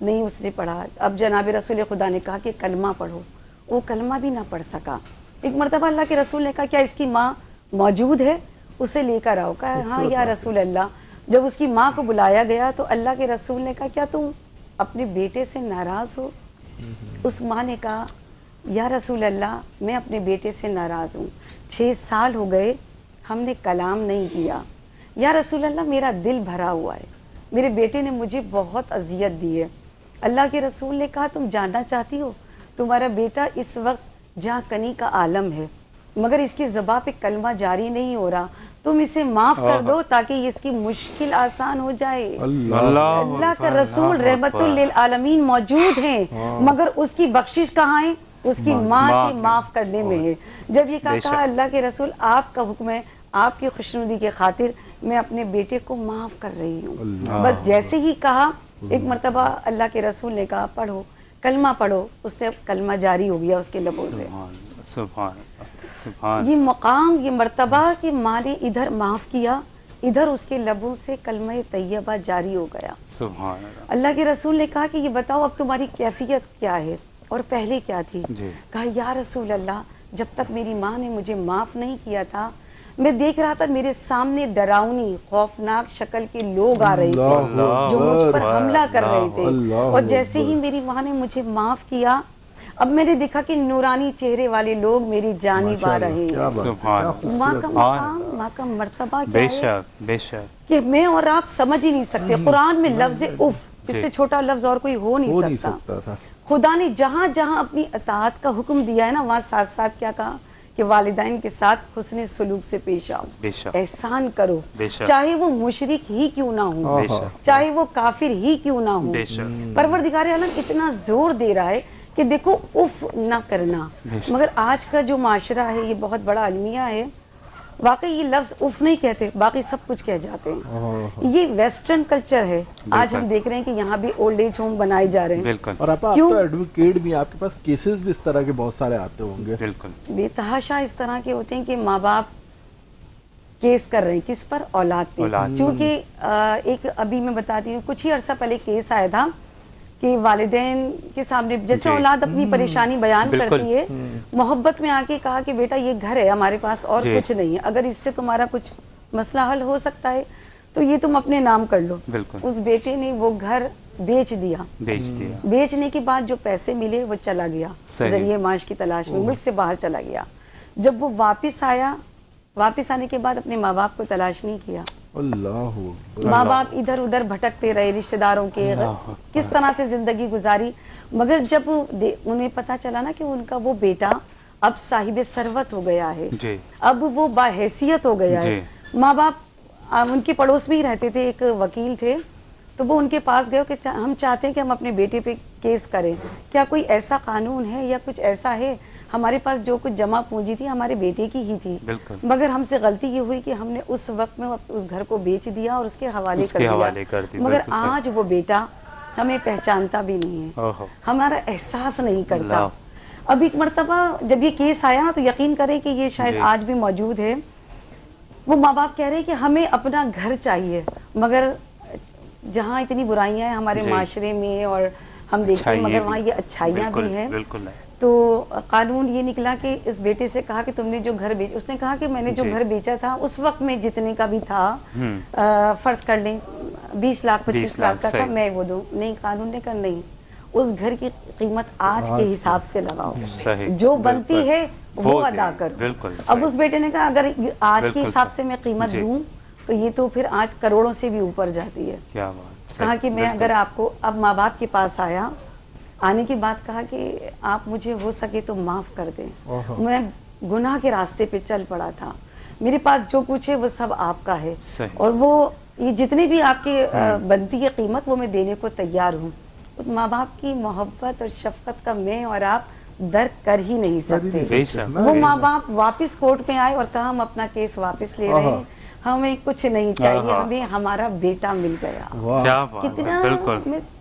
Speaker 4: نہیں اس نے پڑھا۔ اب جناب رسول خدا نے کہا کہ کلمہ پڑھو، وہ کلمہ بھی نہ پڑھ سکا۔ ایک مرتبہ اللہ کے رسول نے کہا کیا اس کی ماں موجود ہے؟ اسے لے کر آؤ۔ کہا ہاں یا رسول اللہ۔ جب اس کی ماں کو بلایا گیا تو اللہ کے رسول نے کہا کیا تم اپنے بیٹے سے ناراض ہو؟ اس ماں نے کہا یا رسول اللہ میں اپنے بیٹے سے ناراض ہوں، 6 سال ہو گئے ہم نے کلام نہیں کیا، یا رسول اللہ میرا دل بھرا ہوا ہے، میرے بیٹے نے مجھے بہت اذیت دی ہے۔ اللہ کے رسول نے کہا تم جاننا چاہتی ہو تمہارا بیٹا اس وقت جہاں کنی کا عالم ہے مگر اس کی زبان پہ کلمہ جاری نہیں ہو رہا، تم اسے معاف کر دو تاکہ اس کی مشکل آسان ہو جائے۔ اللہ کا رسول رحمت للعالمین موجود ہیں مگر اس کی بخشش کہاں ہے؟ اس کی ماں کے معاف کرنے میں ہے۔ جب یہ کہا اللہ کے رسول آپ کا حکم ہے، آپ کی خوشنودی کے خاطر میں اپنے بیٹے کو معاف کر رہی ہوں۔ بس جیسے ہی کہا ایک مرتبہ اللہ کے رسول نے کہا پڑھو، کلمہ پڑھو، اس سے کلمہ جاری ہو گیا اس کے لبوں سے۔ یہ مقام، یہ مرتبہ کہ ماں نے ادھر معاف کیا، ادھر اس کے لبوں سے کلمہ طیبہ جاری ہو گیا۔ اللہ کے رسول نے کہا کہ یہ بتاؤ اب تمہاری کیفیت کیا ہے اور پہلے کیا تھی؟ کہا یا رسول اللہ جب تک میری ماں نے مجھے معاف نہیں کیا تھا میں دیکھ رہا تھا میرے سامنے ڈراؤنی خوفناک شکل کے لوگ آ رہے تھے جو مجھ پر حملہ کر رہے تھے، اور جیسے ہی میری ماں نے مجھے معاف کیا اب میں نے دیکھا کہ نورانی چہرے والے لوگ میری جانب آ رہے ہیں۔ ماں کا مقام، ماں کا مرتبہ کیا ہے کہ میں اور آپ سمجھ ہی نہیں سکتے۔ قرآن میں لفظ اف، اس سے چھوٹا لفظ اور کوئی ہو نہیں سکتا۔ خدا نے جہاں جہاں اپنی اطاعت کا حکم دیا ہے نا وہاں ساتھ ساتھ کیا کہا کہ والدین کے ساتھ حسن سلوک سے پیش آؤ,
Speaker 2: بے شک,
Speaker 4: احسان کرو,
Speaker 2: بے شک,
Speaker 4: چاہے وہ مشرک ہی کیوں نہ ہو,
Speaker 2: بے شک,
Speaker 4: چاہے وہ کافر ہی کیوں نہ ہو.
Speaker 2: بے شک.
Speaker 4: پروردگار عالم اتنا زور دے رہا ہے کہ دیکھو اف نہ کرنا, مگر آج کا جو معاشرہ ہے یہ بہت بڑا المیہ ہے. واقعی یہ لفظ اف نہیں کہتے, باقی سب کچھ کہہ جاتے ہیں. یہ ویسٹرن کلچر ہے. آج ہم دیکھ رہے ہیں کہ یہاں بھی اولڈ ایج ہوم بنائے جا رہے ہیں.
Speaker 2: بالکل.
Speaker 3: اور آپ تو ایڈوکیٹ بھی, آپ کے پاس کیسز بھی اس طرح کے بہت سارے آتے ہوں گے.
Speaker 2: بالکل.
Speaker 4: بے تحاشا اس طرح کے ہوتے ہیں کہ ماں باپ کیس کر رہے ہیں کس پر, اولاد پہ. چونکہ ایک ابھی میں بتاتی ہوں, کچھ ہی عرصہ پہلے کیس آیا تھا کہ والدین کے سامنے جیسے اولاد اپنی پریشانی بیان کرتی ہے, محبت میں آ کے کہا کہ بیٹا یہ گھر ہے ہمارے پاس اور کچھ نہیں ہے, اگر اس سے تمہارا کچھ مسئلہ حل ہو سکتا ہے تو یہ تم اپنے نام کر لو. اس بیٹے نے وہ گھر بیچ دیا. بیچنے کے بعد جو پیسے ملے وہ چلا گیا ذریعہ معاش کی تلاش میں, ملک سے باہر چلا گیا. جب وہ واپس آیا, واپس آنے کے بعد اپنے ماں باپ کو تلاش نہیں کیا.
Speaker 3: اللہ,
Speaker 4: ماں باپ ادھر ادھر بھٹکتے رہے, رشتہ داروں کے کس طرح سے زندگی گزاری. مگر جب انہیں پتا چلا نا کہ ان کا وہ بیٹا اب صاحب ثروت ہو گیا ہے, اب وہ باحیثیت ہو گیا ہے. ماں باپ ان کے پڑوس میں ہی رہتے تھے, ایک وکیل تھے, تو وہ ان کے پاس گئے کہ ہم چاہتے ہیں کہ ہم اپنے بیٹے پہ کیس کریں, کیا کوئی ایسا قانون ہے یا کچھ ایسا ہے. ہمارے پاس جو کچھ جمع پونجی تھی ہمارے بیٹے کی ہی تھی, مگر ہم سے غلطی یہ ہوئی کہ ہم نے اس وقت میں اس گھر کو بیچ دیا اور اس کے حوالے کر دیا. مگر آج وہ بیٹا ہمیں پہچانتا بھی نہیں ہے, ہمارا احساس نہیں کرتا. اب ایک مرتبہ جب یہ کیس آیا نا تو یقین کریں کہ یہ شاید آج بھی موجود ہے. وہ ماں باپ کہہ رہے ہیں کہ ہمیں اپنا گھر چاہیے, مگر جہاں اتنی برائیاں ہیں ہمارے معاشرے میں اور ہم دیکھتے ہیں, مگر وہاں یہ اچھائیاں بھی ہیں. تو قانون یہ نکلا کہ اس بیٹے سے کہا کہ تم نے جو گھر بیچ, اس نے کہا کہ میں نے جو گھر بیچا تھا اس وقت میں جتنے کا بھی تھا, فرض کر لیں 20 لاکھ 25 لاکھ کا تھا, میں وہ دوں. نہیں, قانون نے کہا نہیں, اس گھر کی قیمت آج کے حساب سے لگاؤ, جو بنتی ہے وہ ادا کرو. اب اس بیٹے نے کہا اگر آج کے حساب سے میں قیمت دوں تو یہ تو پھر آج کروڑوں سے بھی اوپر جاتی ہے. کہا کہ میں اگر آپ کو, اب ماں باپ کے پاس آیا, آنے کے بعد کہا کہ آپ مجھے ہو سکے تو معاف کر دیں, میں گناہ کے راستے پہ چل پڑا تھا, میرے پاس جو کچھ ہے وہ سب آپ کا ہے, اور وہ یہ جتنی بھی آپ کی بنتی ہے قیمت وہ میں دینے کو تیار ہوں. ماں باپ کی محبت اور شفقت کا میں اور آپ درک کر ہی نہیں سکتے. وہ ماں باپ واپس کورٹ میں آئے اور کہا ہم اپنا کیس واپس لے رہے ہیں, ہمیں کچھ نہیں چاہیے, ہمیں ہمارا بیٹا مل گیا. کتنا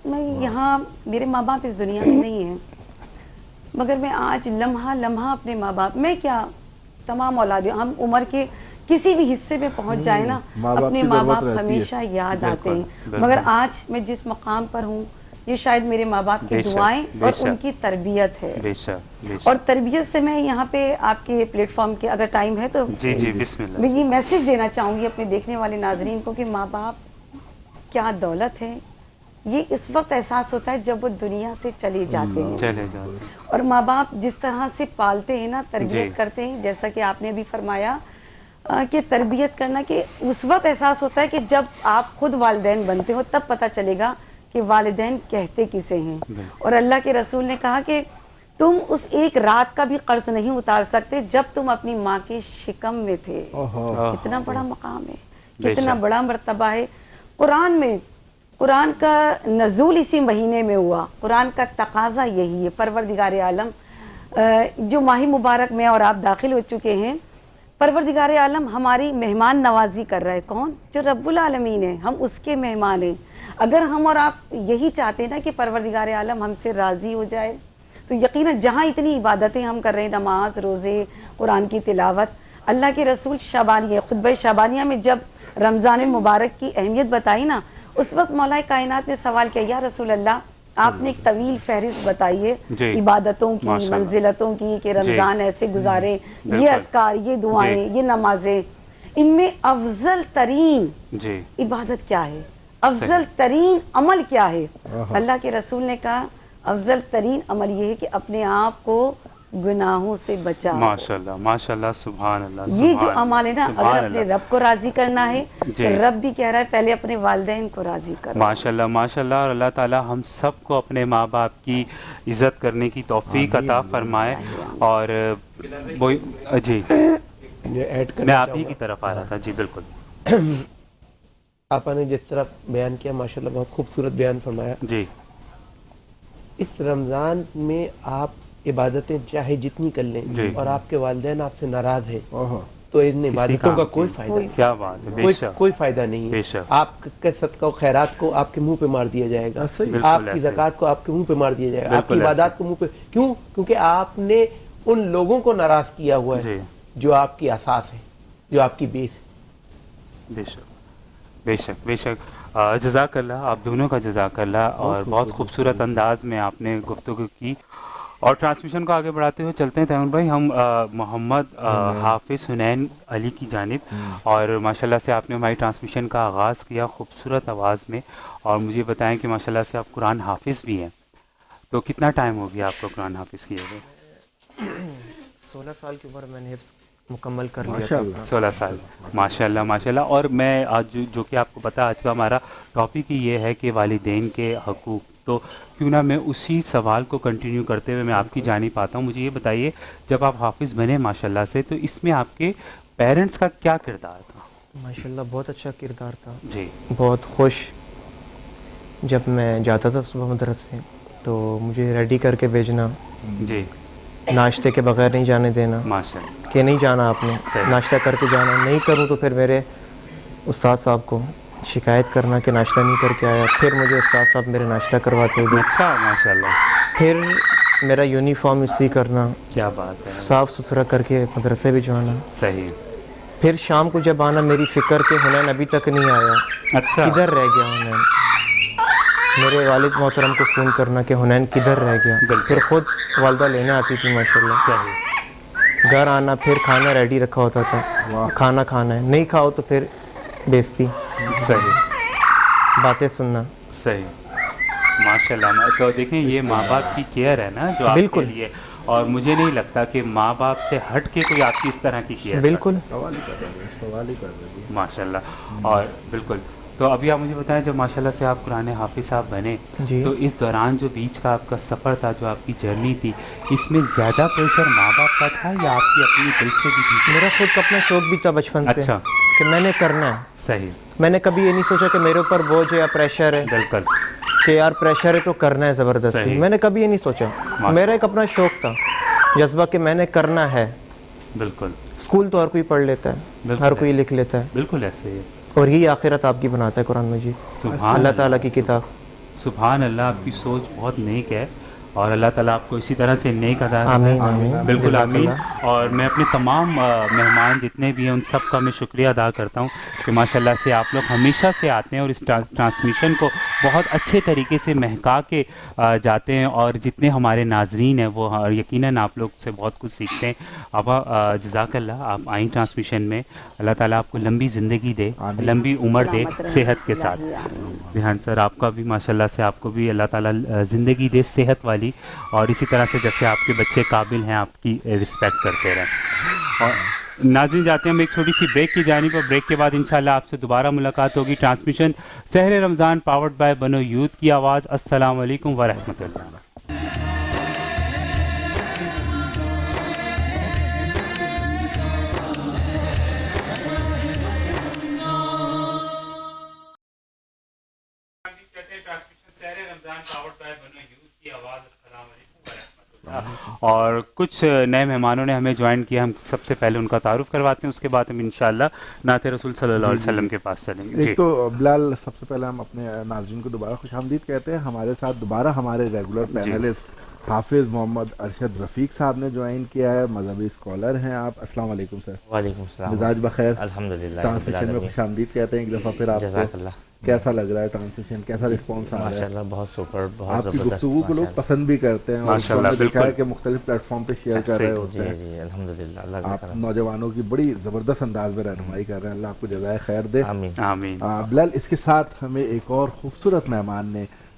Speaker 4: میں یہاں, میرے ماں باپ اس دنیا میں نہیں ہیں, مگر میں آج لمحہ لمحہ اپنے ماں باپ, میں کیا تمام اولادیں, ہم عمر کے کسی بھی حصے میں پہنچ جائیں نا اپنے ماں باپ ہمیشہ یاد آتے ہیں. مگر آج میں جس مقام پر ہوں یہ شاید میرے ماں باپ کی دعائیں اور ان کی تربیت ہے. اور تربیت سے میں یہاں پہ آپ کے پلیٹ فارم کے اگر ٹائم ہے تو میں یہ میسج دینا چاہوں گی اپنے دیکھنے والے ناظرین کو کہ ماں باپ کیا دولت ہے. یہ اس وقت احساس ہوتا ہے جب وہ دنیا سے چلے جاتے ہیں, اور ماں باپ جس طرح سے پالتے ہیں نا, تربیت کرتے ہیں, جیسا کہ آپ نے بھی فرمایا کہ تربیت کرنا, کہ اس وقت احساس ہوتا ہے کہ جب آپ خود والدین بنتے ہو تب پتہ چلے گا کہ والدین کہتے کسے ہیں. اور اللہ کے رسول نے کہا کہ تم اس ایک رات کا بھی قرض نہیں اتار سکتے جب تم اپنی ماں کے شکم میں تھے. کتنا بڑا مقام ہے, کتنا بڑا مرتبہ ہے. قرآن میں, قرآن کا نزول اسی مہینے میں ہوا, قرآن کا تقاضا یہی ہے. پروردگار عالم جو ماہ مبارک میں اور آپ داخل ہو چکے ہیں, پروردگار عالم ہماری مہمان نوازی کر رہا ہے. کون؟ جو رب العالمین ہے, ہم اس کے مہمان ہیں. اگر ہم اور آپ یہی چاہتے ہیں نا کہ پروردگار عالم ہم سے راضی ہو جائے, تو یقیناً جہاں اتنی عبادتیں ہم کر رہے ہیں, نماز, روزے, قرآن کی تلاوت, اللہ کے رسول شعبانیہ, خطبہ شعبانیہ میں جب رمضان المبارک کی اہمیت بتائی نا, اس وقت مولا کائنات نے سوال کیا, یا رسول اللہ آپ نے ایک طویل فہرست بتائی ہے عبادتوں کی, منزلتوں کی, کہ رمضان ایسے گزارے, یہ اذکار, یہ دعائیں, یہ نمازیں, ان میں افضل ترین عبادت کیا ہے, افضل ترین عمل کیا ہے؟ اللہ کے رسول نے کہا افضل ترین عمل یہ ہے کہ اپنے آپ کو گناہوں سے بچاؤ.
Speaker 2: ماشاءاللہ ماشاءاللہ سبحان اللہ.
Speaker 4: یہ جو عمل ہے نا, اگر اپنے رب کو راضی کرنا ہے تو رب بھی کہہ رہا ہے پہلے اپنے والدین کو راضی کرو.
Speaker 2: ماشاءاللہ ماشاءاللہ. اور اللہ تعالی ہم سب کو اپنے ماں باپ کی عزت کرنے کی توفیق عطا فرمائے. اور وہ جی میں آپ ہی کی طرف آ رہا تھا. جی بالکل.
Speaker 6: آپ نے جس طرح بیان کیا ماشاءاللہ بہت خوبصورت بیان فرمایا.
Speaker 2: جی
Speaker 6: اس رمضان میں آپ عبادتیں چاہے جتنی کر لیں اور آپ کے والدین آپ سے ناراض ہیں تو ان عبادتوں کا کوئی فائدہ نہیں.
Speaker 2: کیا بات ہے.
Speaker 6: کوئی فائدہ نہیں ہے. آپ کے صدقہ و خیرات کو آپ کے منہ پہ مار دیا جائے گا, آپ کی زکوٰۃ کو آپ کے منہ پہ مار دیا جائے گا, آپ کی عبادات کو منہ پہ. کیوں؟ کیونکہ آپ نے ان لوگوں کو ناراض کیا ہوا ہے جو آپ کی اساس ہے, جو آپ کی بیس ہے.
Speaker 2: بے شک بے شک بے شک. جزاک اللہ, آپ دونوں کا جزاک اللہ. اور بہت خوبصورت انداز میں آپ نے گفتگو کی. اور ٹرانسمیشن کو آگے بڑھاتے ہوئے چلتے ہیں تیمور بھائی, ہم محمد حافظ حنین علی کی جانب. اور ماشاءاللہ سے آپ نے ہماری ٹرانسمیشن کا آغاز کیا خوبصورت آواز میں. اور مجھے بتائیں کہ ماشاءاللہ سے آپ قرآن حافظ بھی ہیں, تو کتنا ٹائم ہو گیا آپ کو قرآن حافظ کیے ہوئے؟
Speaker 1: 16 سال کی عمر میں نے حفظ مکمل کر لیا.
Speaker 2: 16 سال. ماشاءاللہ ماشاءاللہ. اور میں آج جو کہ آپ کو پتہ آج کا ہمارا ٹاپک ہی یہ ہے کہ والدین کے حقوق, تو کیوں نہ میں اسی سوال کو کنٹینیو کرتے ہوئے میں آپ کی جانب پاتا ہوں. مجھے یہ بتائیے, جب آپ حافظ بنے ماشاءاللہ سے, تو اس میں آپ کے پیرنٹس کا کیا کردار تھا؟
Speaker 1: ماشاءاللہ بہت اچھا کردار تھا.
Speaker 2: جی
Speaker 1: بہت خوش. جب میں جاتا تھا صبح مدرسے تو مجھے ریڈی کر کے بھیجنا,
Speaker 2: جی
Speaker 1: ناشتے کے بغیر نہیں جانے دینا,
Speaker 2: ماشاءاللہ
Speaker 1: کہ نہیں جانا آپ نے, ناشتہ کر کے جانا, نہیں کروں تو پھر میرے استاد صاحب کو شکایت کرنا کہ ناشتہ نہیں کر کے آیا. پھر مجھے استاد صاحب میرے ناشتہ کرواتے ہوئے.
Speaker 2: اچھا ماشاءاللہ.
Speaker 1: پھر میرا یونیفارم اسی کرنا,
Speaker 2: کیا بات ہے.
Speaker 1: صاف ستھرا کر کے مدرسے بھی جانا.
Speaker 2: صحیح.
Speaker 1: پھر شام کو جب آنا, میری فکر کہ حنین ابھی تک نہیں آیا,
Speaker 2: اچھا
Speaker 1: کدھر رہ گیا حنین. میرے والد محترم کو فون کرنا کہ حنین کدھر رہ گیا. پھر خود والدہ لینے آتی تھی ماشاءاللہ.
Speaker 2: صحیح.
Speaker 1: گھر آنا, پھر کھانا ریڈی رکھا ہوتا تھا, کھانا کھانا ہے, نہیں کھاؤ تو پھر بیزتی.
Speaker 2: صحیح.
Speaker 1: باتیں سننا.
Speaker 2: صحیح ماشاءاللہ. تو دیکھیں یہ ماں باپ کی کیئر ہے نا جو آپ کے لیے, اور مجھے نہیں لگتا کہ ماں باپ سے ہٹ کے کوئی آپ کی اس طرح کی کیئر.
Speaker 1: بالکل
Speaker 2: ماشاءاللہ. اور بالکل. تو ابھی آپ مجھے بتائیں, جب ماشاءاللہ سے آپ قرآن حافظ صاحب بنے, تو اس دوران جو بیچ کا آپ کا سفر تھا, جو آپ کی جرنی تھی, اس میں زیادہ پریشر ماں باپ کا تھا یا آپ کی اپنی دل سے بھی تھی؟
Speaker 1: میرا خود کا اپنا شوق بھی تھا بچپن سے.
Speaker 2: اچھا.
Speaker 1: کہ میں نے کرنا ہے.
Speaker 2: صحیح.
Speaker 1: میں نے کبھی یہ نہیں سوچا کہ میرے اوپر بوجھ ہے یا پریشر ہے.
Speaker 2: بالکل.
Speaker 1: کہ یار پریشر ہے تو کرنا ہے زبردستی. میں نے کبھی یہ نہیں سوچا. میرا ایک اپنا شوق تھا, جذبہ کہ میں نے کرنا ہے.
Speaker 2: بالکل.
Speaker 1: اسکول تو ہر کوئی پڑھ لیتا ہے, ہر کوئی لکھ لیتا ہے.
Speaker 2: بالکل ایسے ہی.
Speaker 1: اور یہی آخرت آپ کی بناتا ہے قرآن مجید.
Speaker 2: سبحان
Speaker 1: اللہ تعالیٰ کی کتاب.
Speaker 2: سبحان اللہ. آپ کی سوچ بہت نیک ہے, اور اللہ تعالیٰ آپ کو اسی طرح سے نیک عطا
Speaker 1: آمین
Speaker 2: کرے.
Speaker 1: آمین.
Speaker 2: بالکل آمین. اور میں اپنے تمام مہمان جتنے بھی ہیں ان سب کا میں شکریہ ادا کرتا ہوں کہ ماشاءاللہ سے آپ لوگ ہمیشہ سے آتے ہیں اور اس ٹرانسمیشن کو بہت اچھے طریقے سے مہکا کے جاتے ہیں. اور جتنے ہمارے ناظرین ہیں وہ یقیناً آپ لوگ سے بہت کچھ سیکھتے ہیں. ابا جزاک اللہ, آپ آئیں ٹرانسمیشن میں. اللہ تعالیٰ آپ کو لمبی زندگی دے, لمبی عمر دے صحت کے ساتھ. ریحان سر آپ کا بھی ماشاءاللہ سے آپ کو بھی اللہ تعالیٰ زندگی دے صحت والی, اور اسی طرح سے جیسے آپ کے بچے قابل ہیں آپ کی رسپیکٹ کرتے رہیں. اور ناظرین جاتے ہیں ہم ایک چھوٹی سی بریک کی جانب, اور بریک کے بعد انشاءاللہ آپ سے دوبارہ ملاقات ہوگی. Transmission Sehar Ramzan powered by بنو یوتھ کی آواز. السلام علیکم ورحمۃ اللہ. اور کچھ نئے مہمانوں نے ہمیں جوائن کیا, ہم سب سے پہلے ان کا تعارف کرواتے ہیں, اس کے بعد ہم انشاءاللہ نعت رسول صلی اللہ علیہ وسلم کے پاس چلیں گے.
Speaker 3: ایک تو بلال, سب سے پہلے ہم اپنے ناظرین کو دوبارہ خوش آمدید کہتے ہیں. ہمارے ساتھ دوبارہ ہمارے ریگولر پینلسٹ حافظ محمد ارشد رفیق صاحب نے جوائن کیا ہے, مذہبی اسکالر ہیں آپ. السلام علیکم سر.
Speaker 7: وعلیکم السلام.
Speaker 3: مزاج بخیر.
Speaker 7: الحمدللہ.
Speaker 3: ٹرانسمیشن میں خوش آمدید کہتے ہیں ایک دفعہ پھر آپ کو.
Speaker 7: جزاک اللہ.
Speaker 3: کیسا لگ رہا ہے ٹرانسمیشن, کیسا رسپانس آ رہا ہے؟
Speaker 7: ماشاءاللہ بہت سپر, بہت
Speaker 3: آپ کی
Speaker 7: زبردست.
Speaker 3: گفتگو کو لوگ پسند بھی کرتے ہیں,
Speaker 2: ماشاءاللہ.
Speaker 3: دیکھا ہے کہ مختلف پلیٹ فارم پہ شیئر کر رہے ہوتے ہیں.
Speaker 7: جی الحمدللہ. اللہ
Speaker 3: آپ نوجوانوں کی بڑی زبردست انداز میں رہنمائی کر رہے ہیں, اللہ آپ کو جزائے خیر دے.
Speaker 7: آمین
Speaker 3: بلال, اس کے ساتھ ہمیں ایک اور خوبصورت مہمان نے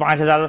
Speaker 7: 5000,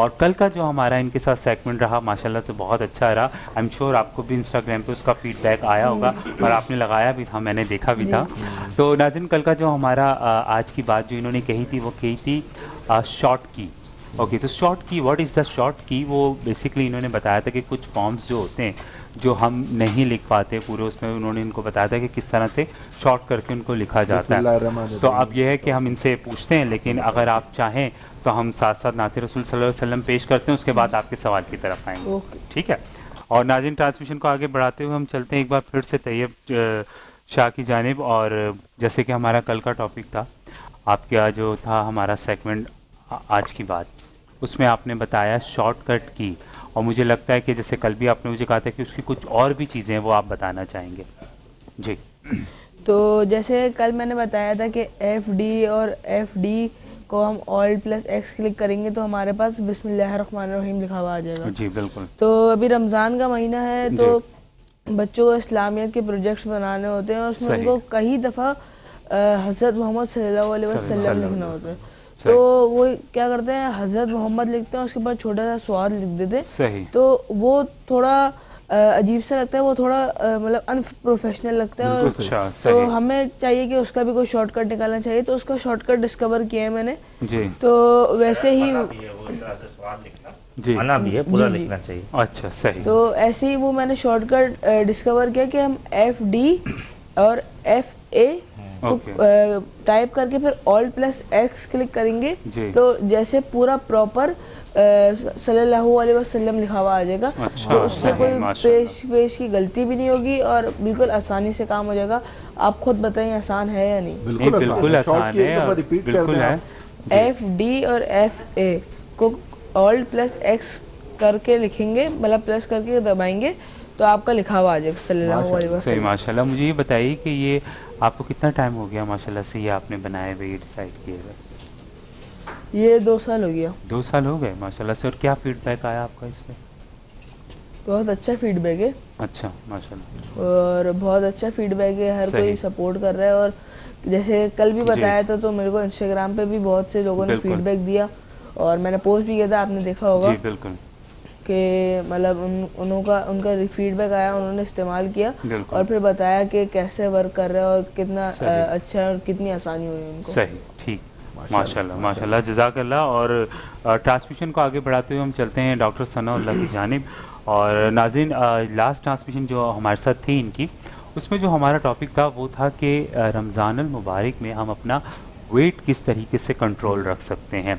Speaker 2: اور کل کا جو ہمارا ان کے ساتھ سیگمنٹ رہا ماشاءاللہ سے بہت اچھا رہا. آئی ایم شیور آپ کو بھی انسٹاگرام پہ اس کا فیڈ بیک آیا ہوگا اور آپ نے لگایا بھی تھا, میں نے دیکھا بھی تھا. تو ناظرین کل کا جو ہمارا آج کی بات جو انہوں نے کہی تھی وہ کہی تھی شارٹ کی. اوکے, تو شارٹ کی, واٹ از دا شارٹ کی, وہ بیسکلی انہوں نے بتایا تھا کہ کچھ فارمز جو ہوتے ہیں جو ہم نہیں لکھ پاتے پورے, اس میں انہوں نے ان کو بتایا تھا کہ کس طرح سے شارٹ کر کے ان کو لکھا جاتا ہے. تو اب یہ ہے کہ ہم ان سے پوچھتے ہیں, لیکن اگر آپ چاہیں تو ہم ساتھ ساتھ نعت رسول صلی اللہ علیہ وسلم پیش کرتے ہیں, اس کے بعد آپ کے سوال کی طرف آئیں گے. ٹھیک ہے. اور ناظرین ٹرانسمیشن کو آگے بڑھاتے ہوئے ہم چلتے ہیں ایک بار پھر سے طیب شاہ کی جانب. اور جیسے کہ ہمارا کل کا ٹاپک تھا, آپ کا جو تھا ہمارا سیگمنٹ آج کی بات, اس میں آپ نے بتایا شارٹ کٹ کی, اور مجھے لگتا ہے کہ جیسے کل بھی آپ نے مجھے کہا تھا کہ اس کی کچھ اور بھی چیزیں ہیں وہ آپ بتانا چاہیں گے. جی.
Speaker 8: تو جیسے کل میں نے بتایا تھا کہ ایف ڈی اور ایف ڈی کو ہم Alt+X کلک کریں گے تو ہمارے پاس بسم اللہ الرحمن الرحیم لکھا ہوا آ جائے گا.
Speaker 2: جی بالکل.
Speaker 8: تو ابھی رمضان کا مہینہ ہے تو بچوں کو اسلامیت کے پروجیکٹس بنانے ہوتے ہیں, اور اس میں ان کو کئی دفعہ حضرت محمد صلی اللہ علیہ وسلم لکھنا ہوتا ہے. تو وہ کیا کرتے ہیں, حضرت محمد لکھتے ہیں, اس کے بعد چھوٹا سا سوال لکھ دیتے ہیں. تو وہ تھوڑا عجیب سا لگتا ہے, وہ تھوڑا مطلب ان پروفیشنل لگتا ہے. تو ہمیں چاہیے کہ اس کا بھی کوئی شارٹ کٹ نکالنا چاہیے, تو اس کا شارٹ کٹ ڈسکور کیا ہے میں نے. تو ویسے ہی
Speaker 7: پورا لکھنا چاہیے.
Speaker 2: اچھا صحیح.
Speaker 8: تو ایسے ہی وہ میں نے شارٹ کٹ ڈسکور کیا کہ ہم ایف ڈی اور ایف اے ٹائپ کر کے پھر Alt+X کلک کریں گے تو جیسے پورا پراپر صلی اللہ علیہ وسلم لکھا ہوا آ جائے گا. تو اس سے کوئی پیش کی غلطی بھی نہیں ہوگی اور بالکل آسانی سے کام ہو جائے گا. آپ خود بتائیں آسان ہے یا نہیں؟
Speaker 2: بالکل آسان ہے, بالکل ہے.
Speaker 8: ایف ڈی اور ایف اے کو Alt+X کر کے لکھیں گے, مطلب پلس کر کے دبائیں گے تو آپ کا لکھا ہوا آ جائے گا صلی اللہ علیہ وسلم.
Speaker 2: صحیح. ماشاءاللہ. مجھے یہ بتائیے کہ یہ آپ کو کتنا ٹائم ہو گیا ماشاءاللہ سے یہ آپ نے بنائے ہوئے, یہ ڈیسائیڈ کیے ہوئے؟
Speaker 8: یہ 2 سال ہو گیا.
Speaker 2: 2 سال ہو گئے ماشاءاللہ سے. اور کیا فیڈ بیک آیا آپ کا اس میں؟
Speaker 8: بہت اچھا فیڈ بیک ہے.
Speaker 2: اچھا ماشاءاللہ.
Speaker 8: اور بہت اچھا فیڈ بیک ہے, ہر کوئی سپورٹ کر رہا ہے. اور جیسے کل بھی بتایا تھا تو میرے کو انسٹاگرام پہ بھی بہت سے لوگوں نے فیڈ بیک دیا, اور میں نے پوسٹ بھی کیا تھا, آپ نے دیکھا ہوگا.
Speaker 2: جی بالکل.
Speaker 8: کہ مطلب ان کا فیڈ بیک آیا, انہوں نے استعمال کیا اور پھر بتایا کہ کیسے ورک کر رہا ہے اور کتنا اچھا ہے اور کتنی آسانی ہوئی ان کو.
Speaker 2: صحیح. ٹھیک. ماشاءاللہ ماشاءاللہ, جزاک اللہ. اور ٹرانسمیشن کو آگے بڑھاتے ہوئے ہم چلتے ہیں ڈاکٹر ثناء اللہ کی جانب. اور ناظرین لاسٹ ٹرانسمیشن جو ہمارے ساتھ تھی ان کی, اس میں جو ہمارا ٹاپک تھا وہ تھا کہ رمضان المبارک میں ہم اپنا ویٹ کس طریقے سے کنٹرول رکھ سکتے ہیں,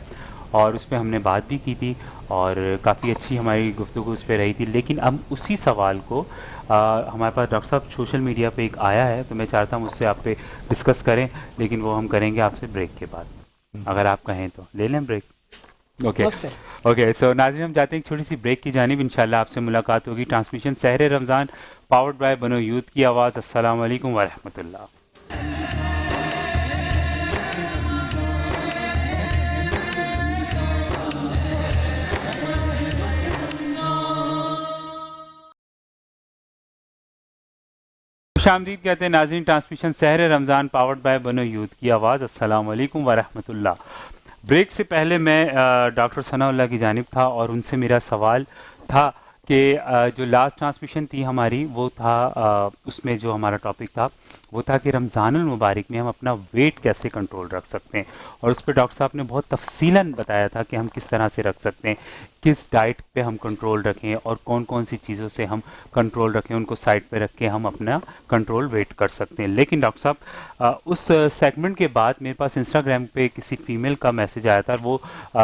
Speaker 2: اور اس پہ ہم نے بات بھی کی تھی اور کافی اچھی ہماری گفتگو اس پہ رہی تھی. لیکن اب اسی سوال کو ہمارے پاس ڈاکٹر صاحب سوشل میڈیا پہ ایک آیا ہے, تو میں چاہتا ہوں اس سے آپ پہ ڈسکس کریں, لیکن وہ ہم کریں گے آپ سے بریک کے بعد. اگر آپ کہیں تو لے لیں بریک. اوکے. سو ناظرین ہم جاتے ہیں ایک چھوٹی سی بریک کی جانب. انشاءاللہ آپ سے ملاقات ہوگی. Transmission Sehar Ramzan powered by بنو یوتھ کی آواز. السلام علیکم ورحمۃ اللہ. خوش آمدید کہتے ہیں ناظرین transmission Sehar Ramzan powered by بنو یوتھ کی آواز. السلام علیکم ورحمۃ اللہ. بریک سے پہلے میں ڈاکٹر ثناء اللہ کی جانب تھا اور ان سے میرا سوال تھا کہ جو لاسٹ ٹرانسمیشن تھی ہماری وہ تھا, اس میں جو ہمارا ٹاپک تھا وہ تھا کہ رمضان المبارک میں ہم اپنا ویٹ کیسے کنٹرول رکھ سکتے ہیں. اور اس پہ ڈاکٹر صاحب نے بہت تفصیلاً بتایا تھا کہ ہم کس طرح سے رکھ سکتے ہیں, کس ڈائٹ پہ ہم کنٹرول رکھیں اور کون کون سی چیزوں سے ہم کنٹرول رکھیں, ان کو سائڈ پہ رکھ کے ہم اپنا کنٹرول ویٹ کر سکتے ہیں. لیکن ڈاکٹر صاحب اس سیگمنٹ کے بعد میرے پاس انسٹاگرام پہ کسی فیمیل کا میسیج آیا تھا, وہ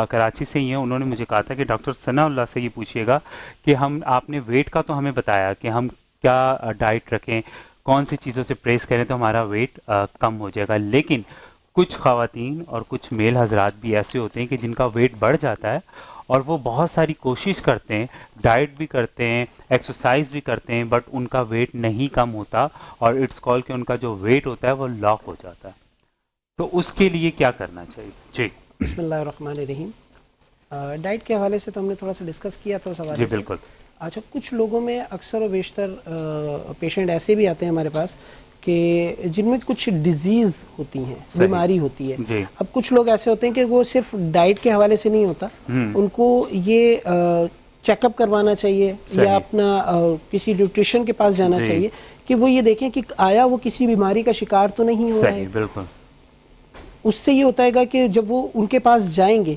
Speaker 2: کراچی سے ہی ہیں. انہوں نے مجھے کہا تھا کہ ڈاکٹر ثناء اللہ سے یہ پوچھیے گا کہ آپ نے ویٹ کا تو ہمیں بتایا کہ ہم کیا ڈائٹ رکھیں, کون سی چیزوں سے پریس کریں تو ہمارا ویٹ کم ہو جائے گا, لیکن کچھ خواتین اور کچھ میل حضرات بھی ایسے ہوتے ہیں کہ جن کا ویٹ بڑھ جاتا ہے اور وہ بہت ساری کوشش کرتے ہیں, ڈائٹ بھی کرتے ہیں, ایکسرسائز بھی کرتے ہیں, بٹ ان کا ویٹ نہیں کم ہوتا اور اٹس کال کہ ان کا جو ویٹ ہوتا ہے وہ لاک ہو جاتا ہے. تو اس کے لیے کیا کرنا چاہیے؟ جی
Speaker 9: بسم اللہ الرحمن الرحیم. ڈائٹ کے حوالے سے تو ہم نے تھوڑا سا ڈسکس کیا تھا اس حوالے سے.
Speaker 2: جی بالکل.
Speaker 9: اچھا, کچھ لوگوں میں اکثر و بیشتر پیشنٹ ایسے بھی آتے ہیں ہمارے پاس کہ جن میں کچھ ڈیزیز ہوتی ہیں, بیماری ہوتی ہے. اب کچھ لوگ ایسے ہوتے ہیں کہ وہ صرف ڈائٹ کے حوالے سے نہیں ہوتا, ان کو یہ چیک اپ کروانا چاہیے یا اپنا کسی نیوٹریشن کے پاس جانا چاہیے کہ وہ یہ دیکھیں کہ آیا وہ کسی بیماری کا شکار تو نہیں ہو رہا ہے.
Speaker 2: بالکل.
Speaker 9: اس سے یہ ہوتا ہے گا کہ جب وہ ان کے پاس جائیں گے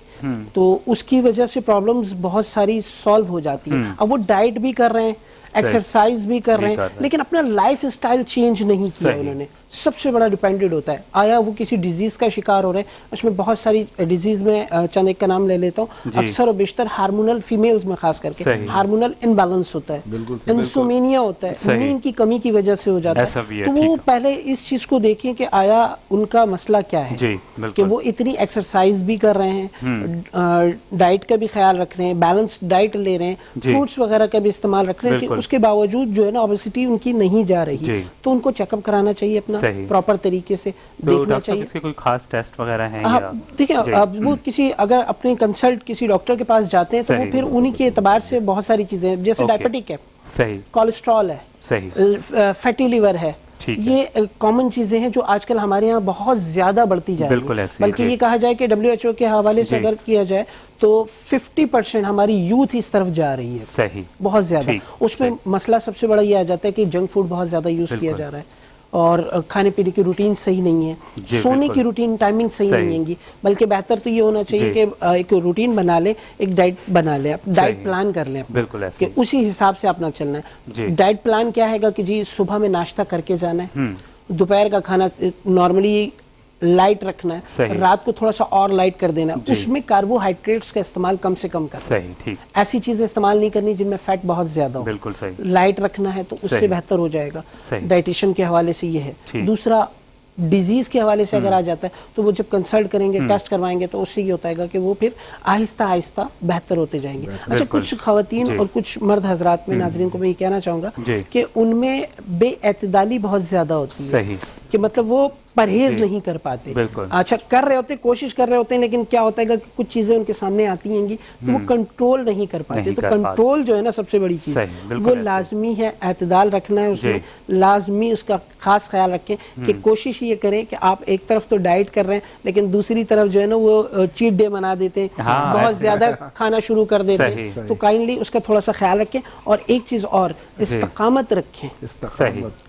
Speaker 9: تو اس کی وجہ سے پرابلمز بہت ساری سالو ہو جاتی ہیں. اب وہ ڈائٹ بھی کر رہے ہیں, ایکسرسائز بھی کر رہے ہیں, لیکن اپنا لائف اسٹائل چینج نہیں کیا انہوں نے. سب سے بڑا ڈیپینڈڈ ہوتا ہے آیا وہ کسی ڈیزیز کا شکار ہو رہے ہیں. اس میں بہت ساری ڈیزیز میں چند ایک کا نام لے لیتا ہوں. اکثر و بیشتر ہارمونل, فیمیلز میں خاص کر کے ہارمونل انبیلنس ہوتا ہے, انسومینیا ہوتا ہے, نیند کی کمی کی وجہ سے ہو جاتا ہے. تو وہ پہلے اس چیز کو دیکھیں کہ آیا ان کا مسئلہ کیا ہے, کہ وہ اتنی ایکسرسائز بھی کر رہے ہیں, ڈائٹ کا بھی خیال رکھ رہے ہیں, بیلنس ڈائٹ لے رہے ہیں, فروٹس وغیرہ کا بھی استعمال رکھ رہے ہیں, کہ اس کے باوجود جو ہے نا اوبیسٹی ان کی نہیں جا رہی. تو ان کو چیک اپ کرانا چاہیے اپنا پراپر طریقے سے, دیکھنا چاہیے.
Speaker 2: اس کے کوئی خاص ٹیسٹ وغیرہ ہیں؟
Speaker 9: دیکھیں اب وہ کسی اگر اپنی کنسلٹ کسی ڈاکٹر کے پاس جاتے ہیں تو وہ پھر انہی کے اعتبار سے بہت ساری چیزیں جیسے ڈائبٹک ہے, کولیسٹرول ہے, فیٹی لیور ہے, یہ کامن چیزیں ہیں جو آج کل ہمارے یہاں بہت زیادہ بڑھتی جا رہی ہیں. بلکہ یہ کہا جائے کہ WHO کے حوالے سے اگر کیا جائے تو 50% ہماری یوتھ اس طرف جا رہی ہے, بہت زیادہ. اس میں مسئلہ سب سے بڑا یہ آ جاتا ہے کہ جنک فوڈ بہت زیادہ یوز کیا جا رہا ہے, اور کھانے پینے کی روٹین صحیح نہیں ہے, سونے کی روٹین ٹائمنگ صحیح نہیں ہے. بلکہ بہتر تو یہ ہونا چاہیے کہ ایک روٹین بنا لیں, ایک ڈائٹ بنا لیں, ڈائٹ پلان کر لیں کہ اسی حساب سے اپنا چلنا ہے. ڈائٹ پلان کیا ہے گا کہ جی صبح میں ناشتہ کر کے جانا ہے, دوپہر کا کھانا نارملی لائٹ رکھنا ہے, رات کو تھوڑا سا اور لائٹ کر دینا ہے, اس میں کاربوہائیڈریٹس کا استعمال کم سے کم کرنا ہے. ایسی چیزیں استعمال نہیں کرنی جن میں فیٹ بہت زیادہ ہو. لائٹ رکھنا ہے تو اس سے بہتر ہو جائے گا. ڈائٹیشن کے حوالے سے یہ ہے. دوسرا ڈیزیز کے حوالے سے اگر آ جاتا ہے تو وہ جب کنسلٹ کریں گے, ٹیسٹ کروائیں گے, تو اس سے یہ ہوتا ہے گا کہ وہ پھر آہستہ آہستہ بہتر ہوتے جائیں گے. اچھا, کچھ خواتین اور کچھ مرد حضرات میں ناظرین کو میں یہ کہنا چاہوں گا کہ ان میں بے اعتدالی بہت زیادہ ہوتی ہے, کہ مطلب وہ پرہیز نہیں کر پاتے. اچھا کر رہے ہوتے, کوشش کر رہے ہوتے ہیں, لیکن کیا ہوتا ہے گا کہ کچھ چیزیں ان کے سامنے آتی ہیں گی تو وہ کنٹرول نہیں کر پاتے. تو کنٹرول جو ہے نا سب سے بڑی چیز وہ لازمی ہے, اعتدال رکھنا ہے اس میں, لازمی اس کا خاص خیال رکھیں کہ کوشش یہ کریں کہ آپ ایک طرف تو ڈائٹ کر رہے ہیں لیکن دوسری طرف جو ہے نا وہ چیٹ ڈے منا دیتے ہیں, بہت زیادہ کھانا شروع کر دیتے ہیں. تو کائنڈلی اس کا تھوڑا سا خیال رکھیں. اور ایک چیز اور, استقامت رکھیں.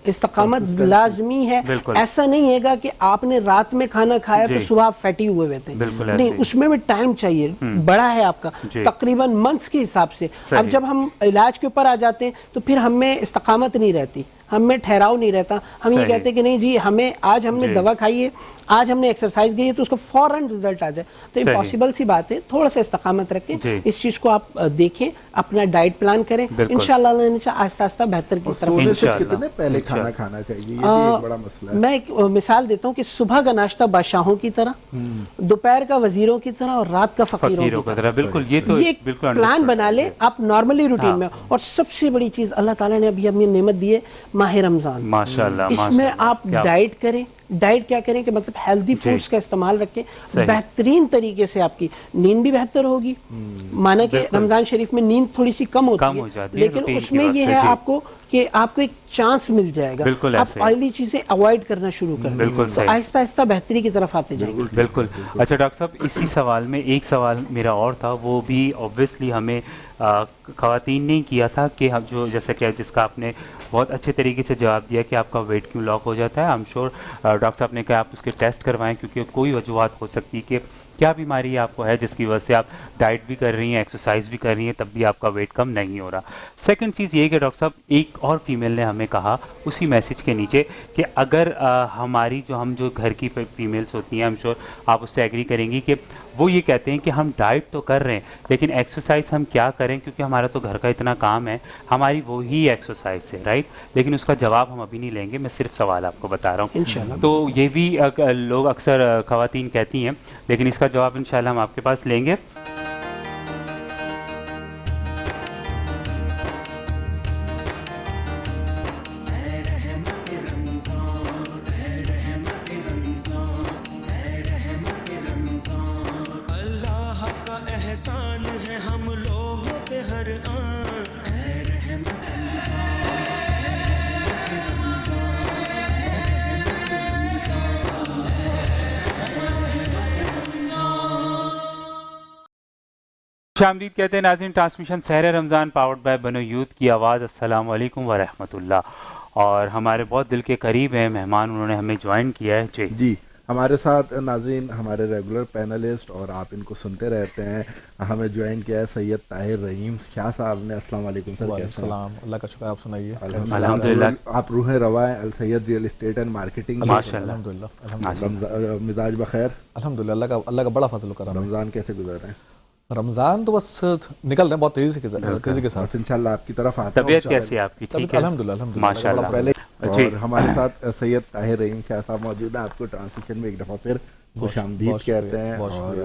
Speaker 9: استقامت لازمی ہے. ایسا نہیں ہے گا کہ آپ نے رات میں کھانا کھایا تو صبح فیٹی ہوئے تھے, نہیں, اس میں بھی ٹائم چاہیے. بڑا ہے آپ کا تقریباً منتھس کے حساب سے. اب جب ہم علاج کے اوپر آ جاتے ہیں تو پھر ہم میں استقامت نہیں رہتی, ہم میں ٹھہراؤ نہیں رہتا. ہم یہ کہتے ہیں کہ نہیں جی ہمیں آج ہم نے دوا کھائی ہے, آج ہم نے ایکسرسائز کی ہے تو اس کو فوراً رزلٹ آ جائے. تو امپاسبل سی بات ہے. تھوڑا سا استقامت رکھیں, اس چیز کو آپ دیکھیں, اپنا ڈائٹ پلان کریں, انشاءاللہ آہستہ آہستہ بہتر کی طرف.
Speaker 3: کتنے پہلے کھانا کھانا چاہیے, یہ بھی ایک بڑا مسئلہ ہے.
Speaker 9: میں ایک مثال دیتا ہوں کہ صبح کا ناشتہ بادشاہوں کی طرح, دوپہر کا وزیروں کی طرح, اور رات کا فقیروں کی طرح.
Speaker 2: بالکل, یہ
Speaker 9: پلان بنا لیں آپ نارملی روٹین میں. اور سب سے بڑی چیز اللہ تعالیٰ نے ابھی ہمیں نعمت دی ہے ماہ رمضان,
Speaker 2: ماشاءاللہ,
Speaker 9: اس میں آپ ڈائٹ کریں. ڈائٹ کیا کریں کہ مطلب ہیلدی فوڈز کا استعمال رکھیں, بہترین طریقے سے آپ کی نیند بھی بہتر ہوگی. مانا کہ رمضان شریف میں نیند تھوڑی سی کم ہوتی ہے, لیکن اس میں یہ ہے آپ کو کہ آپ کو ایک چانس مل جائے گا. آپ آئلی چیزیں اوائڈ کرنا شروع کر دیں, تو آہستہ آہستہ بہتری کی طرف آتے جائیں گے.
Speaker 2: بالکل. اچھا ڈاکٹر صاحب, اسی سوال میں ایک سوال میرا اور تھا, وہ بھی اوبویسلی ہمیں خواتین نے کیا تھا کہ ہم جو جیسا کہ جس کا آپ نے بہت اچھے طریقے سے جواب دیا کہ آپ کا ویٹ کیوں لاک ہو جاتا ہے. آئی ایم شیور ڈاکٹر صاحب نے کہا آپ اس کے ٹیسٹ کروائیں, کیونکہ کوئی وجوہات ہو سکتی کہ کیا بیماری آپ کو ہے جس کی وجہ سے آپ ڈائٹ بھی کر رہی ہیں, ایکسرسائز بھی کر رہی ہیں, تب بھی آپ کا ویٹ کم نہیں ہو رہا. سیکنڈ چیز یہ کہ ڈاکٹر صاحب ایک اور فیمیل نے ہمیں کہا اسی میسیج کے نیچے کہ اگر ہماری جو گھر کی فیمیلس ہوتی ہیں, آئی ایم شیور آپ اس سے ایگری کریں گی, کہ وہ یہ کہتے ہیں کہ ہم ڈائٹ تو کر رہے ہیں لیکن ایکسرسائز ہم کیا کریں, کیونکہ ہمارا تو گھر کا اتنا کام ہے, ہماری وہی ایکسرسائز ہے, رائٹ. لیکن اس کا جواب ہم ابھی نہیں لیں گے, میں صرف سوال آپ کو بتا رہا ہوں. تو یہ بھی لوگ اکثر خواتین کہتی ہیں, لیکن اس کا جواب انشاءاللہ ہم آپ کے پاس لیں گے. خوش آمدید کہتے ہیں ناظرین transmission Sehar Ramzan powered by بنو یوتھ کی آواز. السلام علیکم ورحمۃ اللہ. اور ہمارے بہت دل کے قریب ہیں مہمان, انہوں نے ہمیں جوائن کیا ہے.
Speaker 3: جی ہمارے ساتھ ناظرین ہمارے ریگولر پینلسٹ اور آپ ان کو سنتے رہتے ہیں, ہمیں جوائن کیا ہے سید طاہر رحیم شاہ صاحب نے. السلام علیکم سر.
Speaker 10: السلام, اللہ کا شکر, آپ سنائیے.
Speaker 2: الحمدللہ.
Speaker 3: آپ روح رواں السید ریئل اسٹیٹ اینڈ مارکیٹنگ.
Speaker 2: ماشاءاللہ.
Speaker 3: الحمدللہ. مزاج بخیر.
Speaker 10: الحمدللہ, اللہ کا بڑا فضل و کرم.
Speaker 3: رمضان کیسے گزر رہے ہیں؟
Speaker 10: رمضان تو بس نکل رہے ہیں بہت تیزی کے ساتھ.
Speaker 3: انشاءاللہ آپ کی طرف آتے ہیں.
Speaker 2: طبیعت کیسی ہے آپ کی؟ ٹھیک ہے
Speaker 10: الحمدللہ.
Speaker 2: ماشاءاللہ.
Speaker 3: پہلے اور ہمارے ساتھ سید طاہر رحیم شاہ صاحب موجود ہیں. آپ کو ٹرانسمیشن میں ایک دفعہ پھر خوش آمدید کہتے ہیں, اور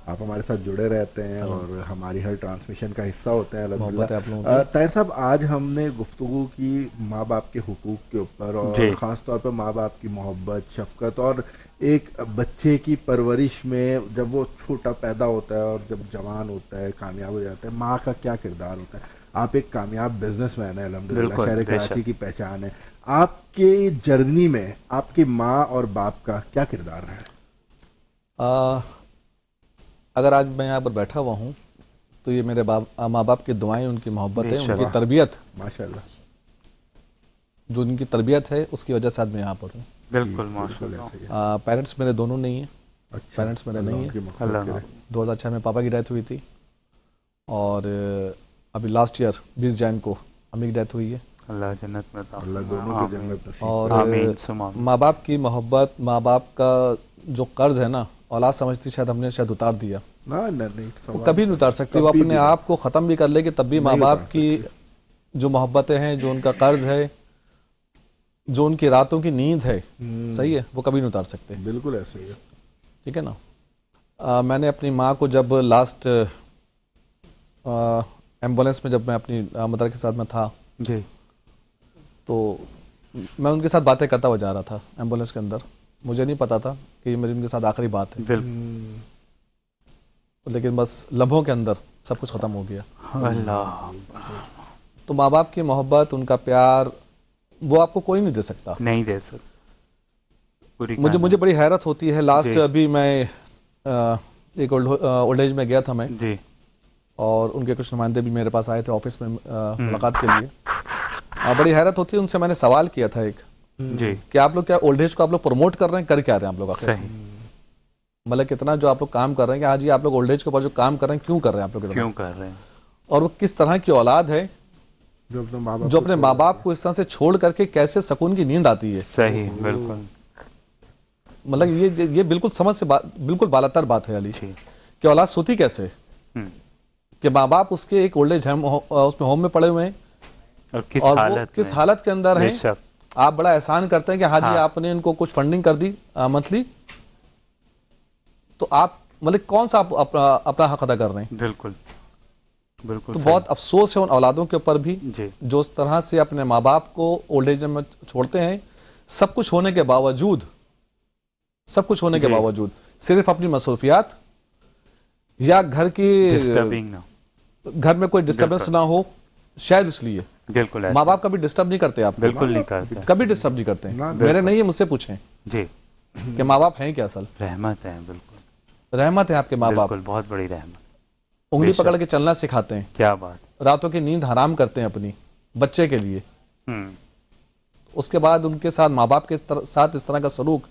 Speaker 3: آپ ہمارے ساتھ جڑے رہتے ہیں اور ہماری ہر ٹرانسمیشن کا حصہ ہوتے ہیں. الحمدللہ. طاہر صاحب, آج ہم نے گفتگو کی ماں باپ کے حقوق کے اوپر, اور خاص طور پہ ماں باپ کی محبت, شفقت, اور ایک بچے کی پرورش میں جب وہ چھوٹا پیدا ہوتا ہے اور جب جوان ہوتا ہے, کامیاب ہو جاتا ہے, ماں کا کیا کردار ہوتا ہے. آپ ایک کامیاب بزنس مین ہیں الحمدللہ, شہر کراچی کی پہچان ہے. آپ کے جرنی میں آپ کی ماں اور باپ کا کیا کردار رہا ہے؟
Speaker 10: اگر آج میں یہاں پر بیٹھا ہوا ہوں تو یہ میرے ماں باپ کی دعائیں, ان کی محبت ہے, ان کی تربیت,
Speaker 3: ماشاءاللہ,
Speaker 10: جو ان کی تربیت ہے اس کی وجہ سے آج میں یہاں پر ہوں.
Speaker 2: بالکل ماشاءاللہ.
Speaker 10: پیرنٹس میرے دونوں نہیں ہیں. پیرنٹس میرے نہیں ہیں. 2006 میں پاپا کی ڈیتھ ہوئی تھی, اور ابھی لاسٹ ایئر 20 جان کو امی کی ڈیتھ ہوئی ہے.
Speaker 2: اللہ جنت میں عطا.
Speaker 3: اللہ دونوں کی جنت نصیب.
Speaker 10: اور ماں باپ کی محبت, ماں باپ کا جو قرض ہے نا, اولاد سمجھتی شاید ہم نے شاید اتار دیا. وہ کبھی نہیں اتار سکتی. وہ اپنے آپ کو ختم بھی کر لے گی تب بھی ماں باپ کی جو محبتیں ہیں, جو ان کا قرض ہے, جو ان کی راتوں کی نیند ہے, صحیح ہے, وہ کبھی نہیں اتار سکتے.
Speaker 3: بالکل ایسے ہی ہے.
Speaker 10: ٹھیک ہے نا. میں نے اپنی ماں کو جب لاسٹ ایمبولینس میں, جب میں اپنی مدر کے ساتھ میں تھا
Speaker 2: جی,
Speaker 10: تو میں ان کے ساتھ باتیں کرتا ہوا جا رہا تھا ایمبولینس کے اندر. مجھے نہیں پتا تھا کہ یہ میری ان کے ساتھ آخری بات ہے, لیکن بس لمحوں کے اندر سب کچھ ختم ہو گیا.
Speaker 2: اللہ.
Speaker 10: تو ماں باپ کی محبت, ان کا پیار, وہ آپ کو کوئی نہیں دے سکتا.
Speaker 2: نہیں دے سکتا.
Speaker 10: مجھے بڑی حیرت ہوتی ہے. لاسٹ ابھی میں ایک اولڈ ایج میں گیا تھا میں
Speaker 2: جی,
Speaker 10: اور ان کے کچھ نمائندے بھی میرے پاس آئے تھے آفس میں ملاقات کے لیے. بڑی حیرت ہوتی ہے. ان سے میں نے سوال کیا تھا ایک,
Speaker 2: جی,
Speaker 10: کہ آپ لوگ کیا اولڈ ایج کو آپ لوگ پروموٹ کر رہے ہیں, کر کیا رہے ہیں آپ لوگ آخر؟ مطلب کتنا جو آپ لوگ کام کر رہے ہیں, کہ ہاں جی آپ لوگ اولڈ ایج کے اوپر جو کام کر رہے ہیں کیوں کر رہے ہیں آپ لوگ,
Speaker 2: کیوں کر رہے ہیں,
Speaker 10: اور وہ کس طرح کی اولاد ہے جو اپنے ماں باپ کو اس طرح سے چھوڑ کر کے کیسے سکون کی نیند آتی ہے.
Speaker 2: صحیح, بالکل.
Speaker 10: مطلب یہ بالکل سمجھ سے بالکل بالاتر بات ہے علی, کہ اولاد سوتی کیسے, کہ ماں باپ اس کے ایک اولڈ ایج اس میں ہوم میں پڑے ہوئے ہیں, اور کس حالت کے اندر ہیں. آپ بڑا احسان کرتے ہیں کہ ہاں جی آپ نے ان کو کچھ فنڈنگ کر دی منتھلی, تو آپ مطلب کون سا اپنا حق ادا کر رہے ہیں.
Speaker 2: بالکل بالکل.
Speaker 10: تو بہت افسوس ہے ان اولادوں کے اوپر بھی جو اس طرح سے اپنے ماں باپ کو اولڈ ایج میں چھوڑتے ہیں, سب کچھ ہونے کے باوجود صرف اپنی مصروفیات یا گھر میں کوئی ڈسٹربنس نہ ہو, شاید اس لیے.
Speaker 2: بالکل.
Speaker 10: ماں باپ کبھی ڈسٹرب نہیں کرتے آپ کو,
Speaker 2: بالکل نہیں کرتے,
Speaker 10: کبھی ڈسٹرب نہیں کرتے. میرے نہیں ہے, مجھ سے پوچھیں
Speaker 2: جی
Speaker 10: کہ ماں باپ ہیں کیا اصل.
Speaker 2: رحمت ہے, بالکل
Speaker 10: رحمت ہے آپ کے ماں باپ,
Speaker 2: بہت بڑی رحمت.
Speaker 10: انگلی پکڑ کے چلنا سکھاتے ہیں.
Speaker 2: کیا بات.
Speaker 10: راتوں کی نیند حرام کرتے ہیں اپنی بچے کے لیے. اس کے بعد ان کے ساتھ ماں باپ کے ساتھ اس طرح کا سلوک,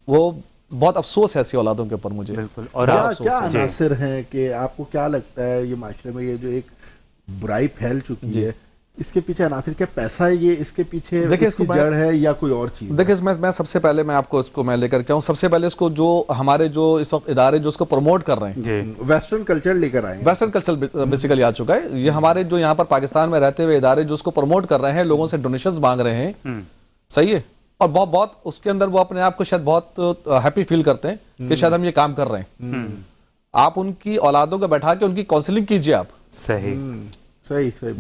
Speaker 10: وہ بہت افسوس ہے ایسی اولادوں کے اوپر مجھے.
Speaker 2: بالکل. اور
Speaker 3: کیا عناصر ہیں کہ آپ کو کیا لگتا ہے یہ معاشرے میں یہ جو ایک برائی پھیل چکی ہے, اس کے پیچھے عناصر کیا پیسہ ہے, یہ اس کے پیچھے اس کی جڑ ہے یا کوئی اور چیز؟
Speaker 10: دیکھیں میں سب سے پہلے میں آپ کو اس کو میں لے کر کے آؤں. سب سے پہلے اس کو جو ہمارے جو اس وقت ادارے جو اس کو پروموٹ کر رہے ہیں,
Speaker 3: ویسٹرن کلچر لے کر آئے ہیں.
Speaker 10: ویسٹرن کلچر بیسیکلی آ چکا ہے. یہ ہمارے جو یہاں پر پاکستان میں رہتے ہوئے ادارے جو اس کو پروموٹ کر رہے ہیں, لوگوں سے ڈونیشنز مانگ رہے ہیں, صحیح ہے, اور بہت اس کے اندر وہ اپنے آپ کو شاید بہت ہیپی فیل کرتے ہیں کہ شاید ہم یہ کام کر رہے ہیں. آپ ان کی اولادوں کو بیٹھا کے ان کی کاؤنسلنگ کیجیے آپ,
Speaker 3: صحیح,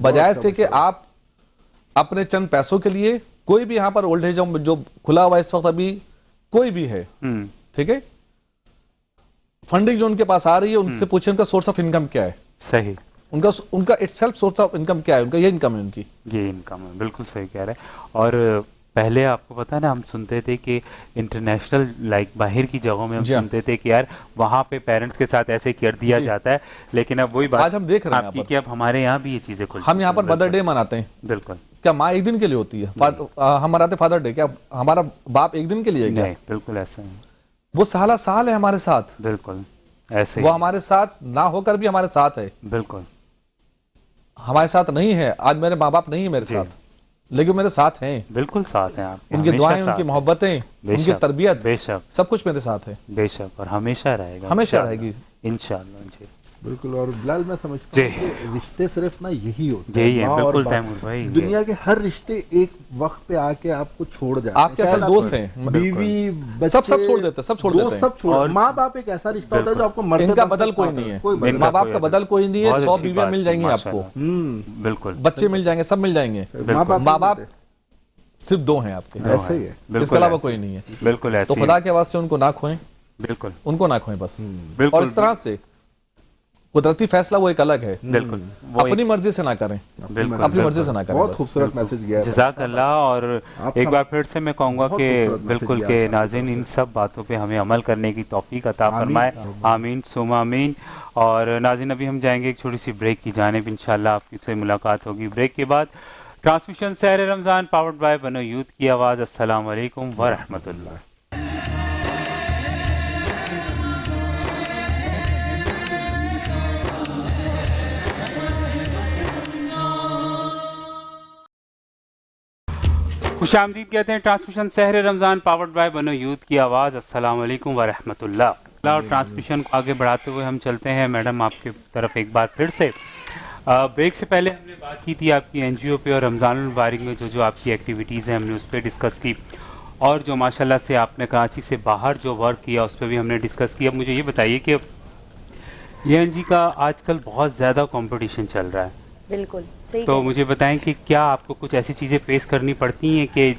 Speaker 10: بجائے اس کے کہ آپ اپنے چند پیسوں کے لیے. کوئی بھی یہاں پر اولڈ ایج جو کھلا ہوا اس وقت ابھی کوئی بھی ہے, ٹھیک ہے, فنڈنگ جو ان کے پاس آ رہی ہے, ان سے پوچھیں ان کا سورس آف انکم کیا ہے.
Speaker 2: صحیح,
Speaker 10: ان کا it self source of income کیا ہے, ان کا یہ انکم ہے, ان کی
Speaker 2: یہ انکم ہے. بالکل صحیح کہہ رہے ہیں. اور پہلے آپ کو پتا نا ہم سنتے تھے کہ انٹرنیشنل لائک باہر کی جگہوں میں ہم سنتے تھے کہ یار وہاں پہ پیرنٹس کے ساتھ ایسے کر دیا جاتا ہے، لیکن اب وہی بات
Speaker 10: آج ہم دیکھ رہے ہیں
Speaker 2: کہ اب ہمارے یہاں بھی یہ چیزیں کھل،
Speaker 10: ہم یہاں پر مدر ڈے مناتے ہیں،
Speaker 2: بالکل،
Speaker 10: کیا ماں ایک دن کے لیے ہوتی ہے؟ ہم مناتے فادر ڈے، کیا ہمارا باپ ایک دن کے لیے؟
Speaker 2: نہیں، بالکل ایسا ہے،
Speaker 10: وہ سالہ سال ہے ہمارے ساتھ،
Speaker 2: بالکل ایسے
Speaker 10: وہ ہمارے ساتھ نہ ہو کر بھی ہمارے ساتھ ہے،
Speaker 2: بالکل
Speaker 10: ہمارے ساتھ نہیں ہے، آج میرے ماں باپ نہیں ہے میرے ساتھ، لیکن میرے ساتھ ہیں،
Speaker 2: بالکل ساتھ ہیں آپ،
Speaker 10: ان کی دعائیں، ان کی محبتیں، ان کی تربیت،
Speaker 2: بے شک
Speaker 10: سب کچھ میرے ساتھ ہے،
Speaker 2: بے شک، اور ہمیشہ رہے گا،
Speaker 10: ہمیشہ رہے گی
Speaker 2: انشاءاللہ۔ جی
Speaker 3: بالکل، اور بلال میں سمجھتا ہوں کہ رشتے صرف نا یہی ہوتے ہیں،
Speaker 2: یہی ہے، بالکل تیمور بھائی،
Speaker 3: دنیا کے ہر رشتے ایک وقت پہ آ کے آپ کو چھوڑ جاتے ہیں،
Speaker 10: آپ کے اصل دوست ہیں،
Speaker 3: بیوی بچے
Speaker 10: سب چھوڑ دیتے ہیں، سب چھوڑ دیتے ہیں،
Speaker 3: سب چھوڑ، ماں باپ ایک ایسا رشتہ ہوتا ہے جو آپ کو مرتے
Speaker 10: ان کا بدل کوئی نہیں ہے، ماں باپ کا بدل کوئی نہیں ہے، 100 بیویاں مل جائیں گی آپ کو،
Speaker 2: بالکل
Speaker 10: بچے مل جائیں گے، سب مل جائیں گے، ماں باپ صرف 2 ہیں آپ کے،
Speaker 3: ایسے ہی ہے،
Speaker 10: اس کے علاوہ کوئی نہیں ہے،
Speaker 2: بالکل ایسے،
Speaker 10: تو خدا کے واسطے ان کو نہ کھوئیں،
Speaker 2: بالکل
Speaker 10: ان کو نہ کھوئیں بس، اور اس طرح سے قدرتی فیصلہ وہ ایک الگ ہے،
Speaker 2: بالکل
Speaker 10: اپنی مرضی سے نہ کریں، اپنی مرضی سے نہ کریں،
Speaker 3: بہت خوبصورت میسج گیا ہے،
Speaker 2: جزاک اللہ۔ اور ایک بار پھر سے میں کہوں گا کہ بالکل کہ ناظرین ان سب باتوں پہ ہمیں عمل کرنے کی توفیق عطا فرمائے، آمین ثم آمین۔ اور ناظرین ابھی ہم جائیں گے ایک چھوٹی سی بریک کی جانب، انشاءاللہ آپ کی سے ملاقات ہوگی بریک کے بعد۔ Transmission Sehar Ramzan powered by بنو یوتھ کی آواز۔ السلام علیکم ورحمۃ اللہ۔ خوش آمدید کہتے ہیں transmission Sehar Ramzan powered by بنو یوتھ کی آواز۔ السلام علیکم ورحمۃ اللہ۔ اور ٹرانسمیشن کو آگے بڑھاتے ہوئے ہم چلتے ہیں میڈم آپ کی طرف ایک بار پھر سے۔ بریک سے پہلے ہم نے بات کی تھی آپ کی این جی او پہ، اور رمضان المبارک میں جو آپ کی ایکٹیویٹیز ہیں ہم نے اس پہ ڈسکس کی، اور جو ماشاءاللہ سے آپ نے کراچی سے باہر جو ورک کیا اس پہ بھی ہم نے ڈسکس کیا۔ مجھے یہ بتائیے کہ یہ این جی کا آج کل بہت زیادہ کمپٹیشن چل رہا ہے،
Speaker 11: بالکل،
Speaker 2: تو مجھے بتائیں کہ کیا آپ کو کچھ ایسی چیزیں فیس کرنی پڑتی ہیں کہ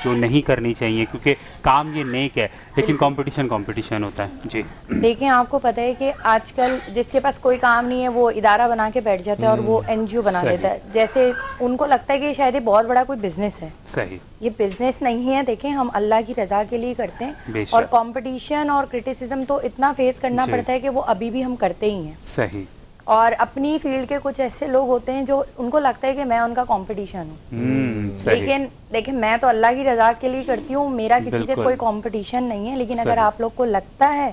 Speaker 2: جو نہیں کرنی چاہیے، کیونکہ کام یہ نیک ہے لیکن کمپٹیشن ہوتا ہے؟ جی
Speaker 11: دیکھیں، آپ کو پتہ ہے کہ آج کل جس کے پاس کوئی کام نہیں ہے وہ ادارہ بنا کے بیٹھ جاتا ہے اور وہ این جی او بنا دیتا ہے، جیسے ان کو لگتا ہے کہ شاید یہ بہت بڑا کوئی بزنس ہے۔
Speaker 2: صحیح،
Speaker 11: یہ بزنس نہیں ہے، دیکھیں ہم اللہ کی رضا کے لیے کرتے ہیں، اور کمپٹیشن اور کرٹیسزم تو اتنا فیس کرنا پڑتا ہے کہ وہ ابھی بھی ہم کرتے ہی ہیں۔
Speaker 2: صحیح،
Speaker 11: اور اپنی فیلڈ کے کچھ ایسے لوگ ہوتے ہیں جو ان کو لگتا ہے کہ میں ان کا کمپٹیشن ہوں، لیکن دیکھیں میں تو اللہ کی رضا کے لیے کرتی ہوں، میرا کسی سے کوئی کمپٹیشن نہیں ہے، لیکن اگر آپ لوگ کو لگتا ہے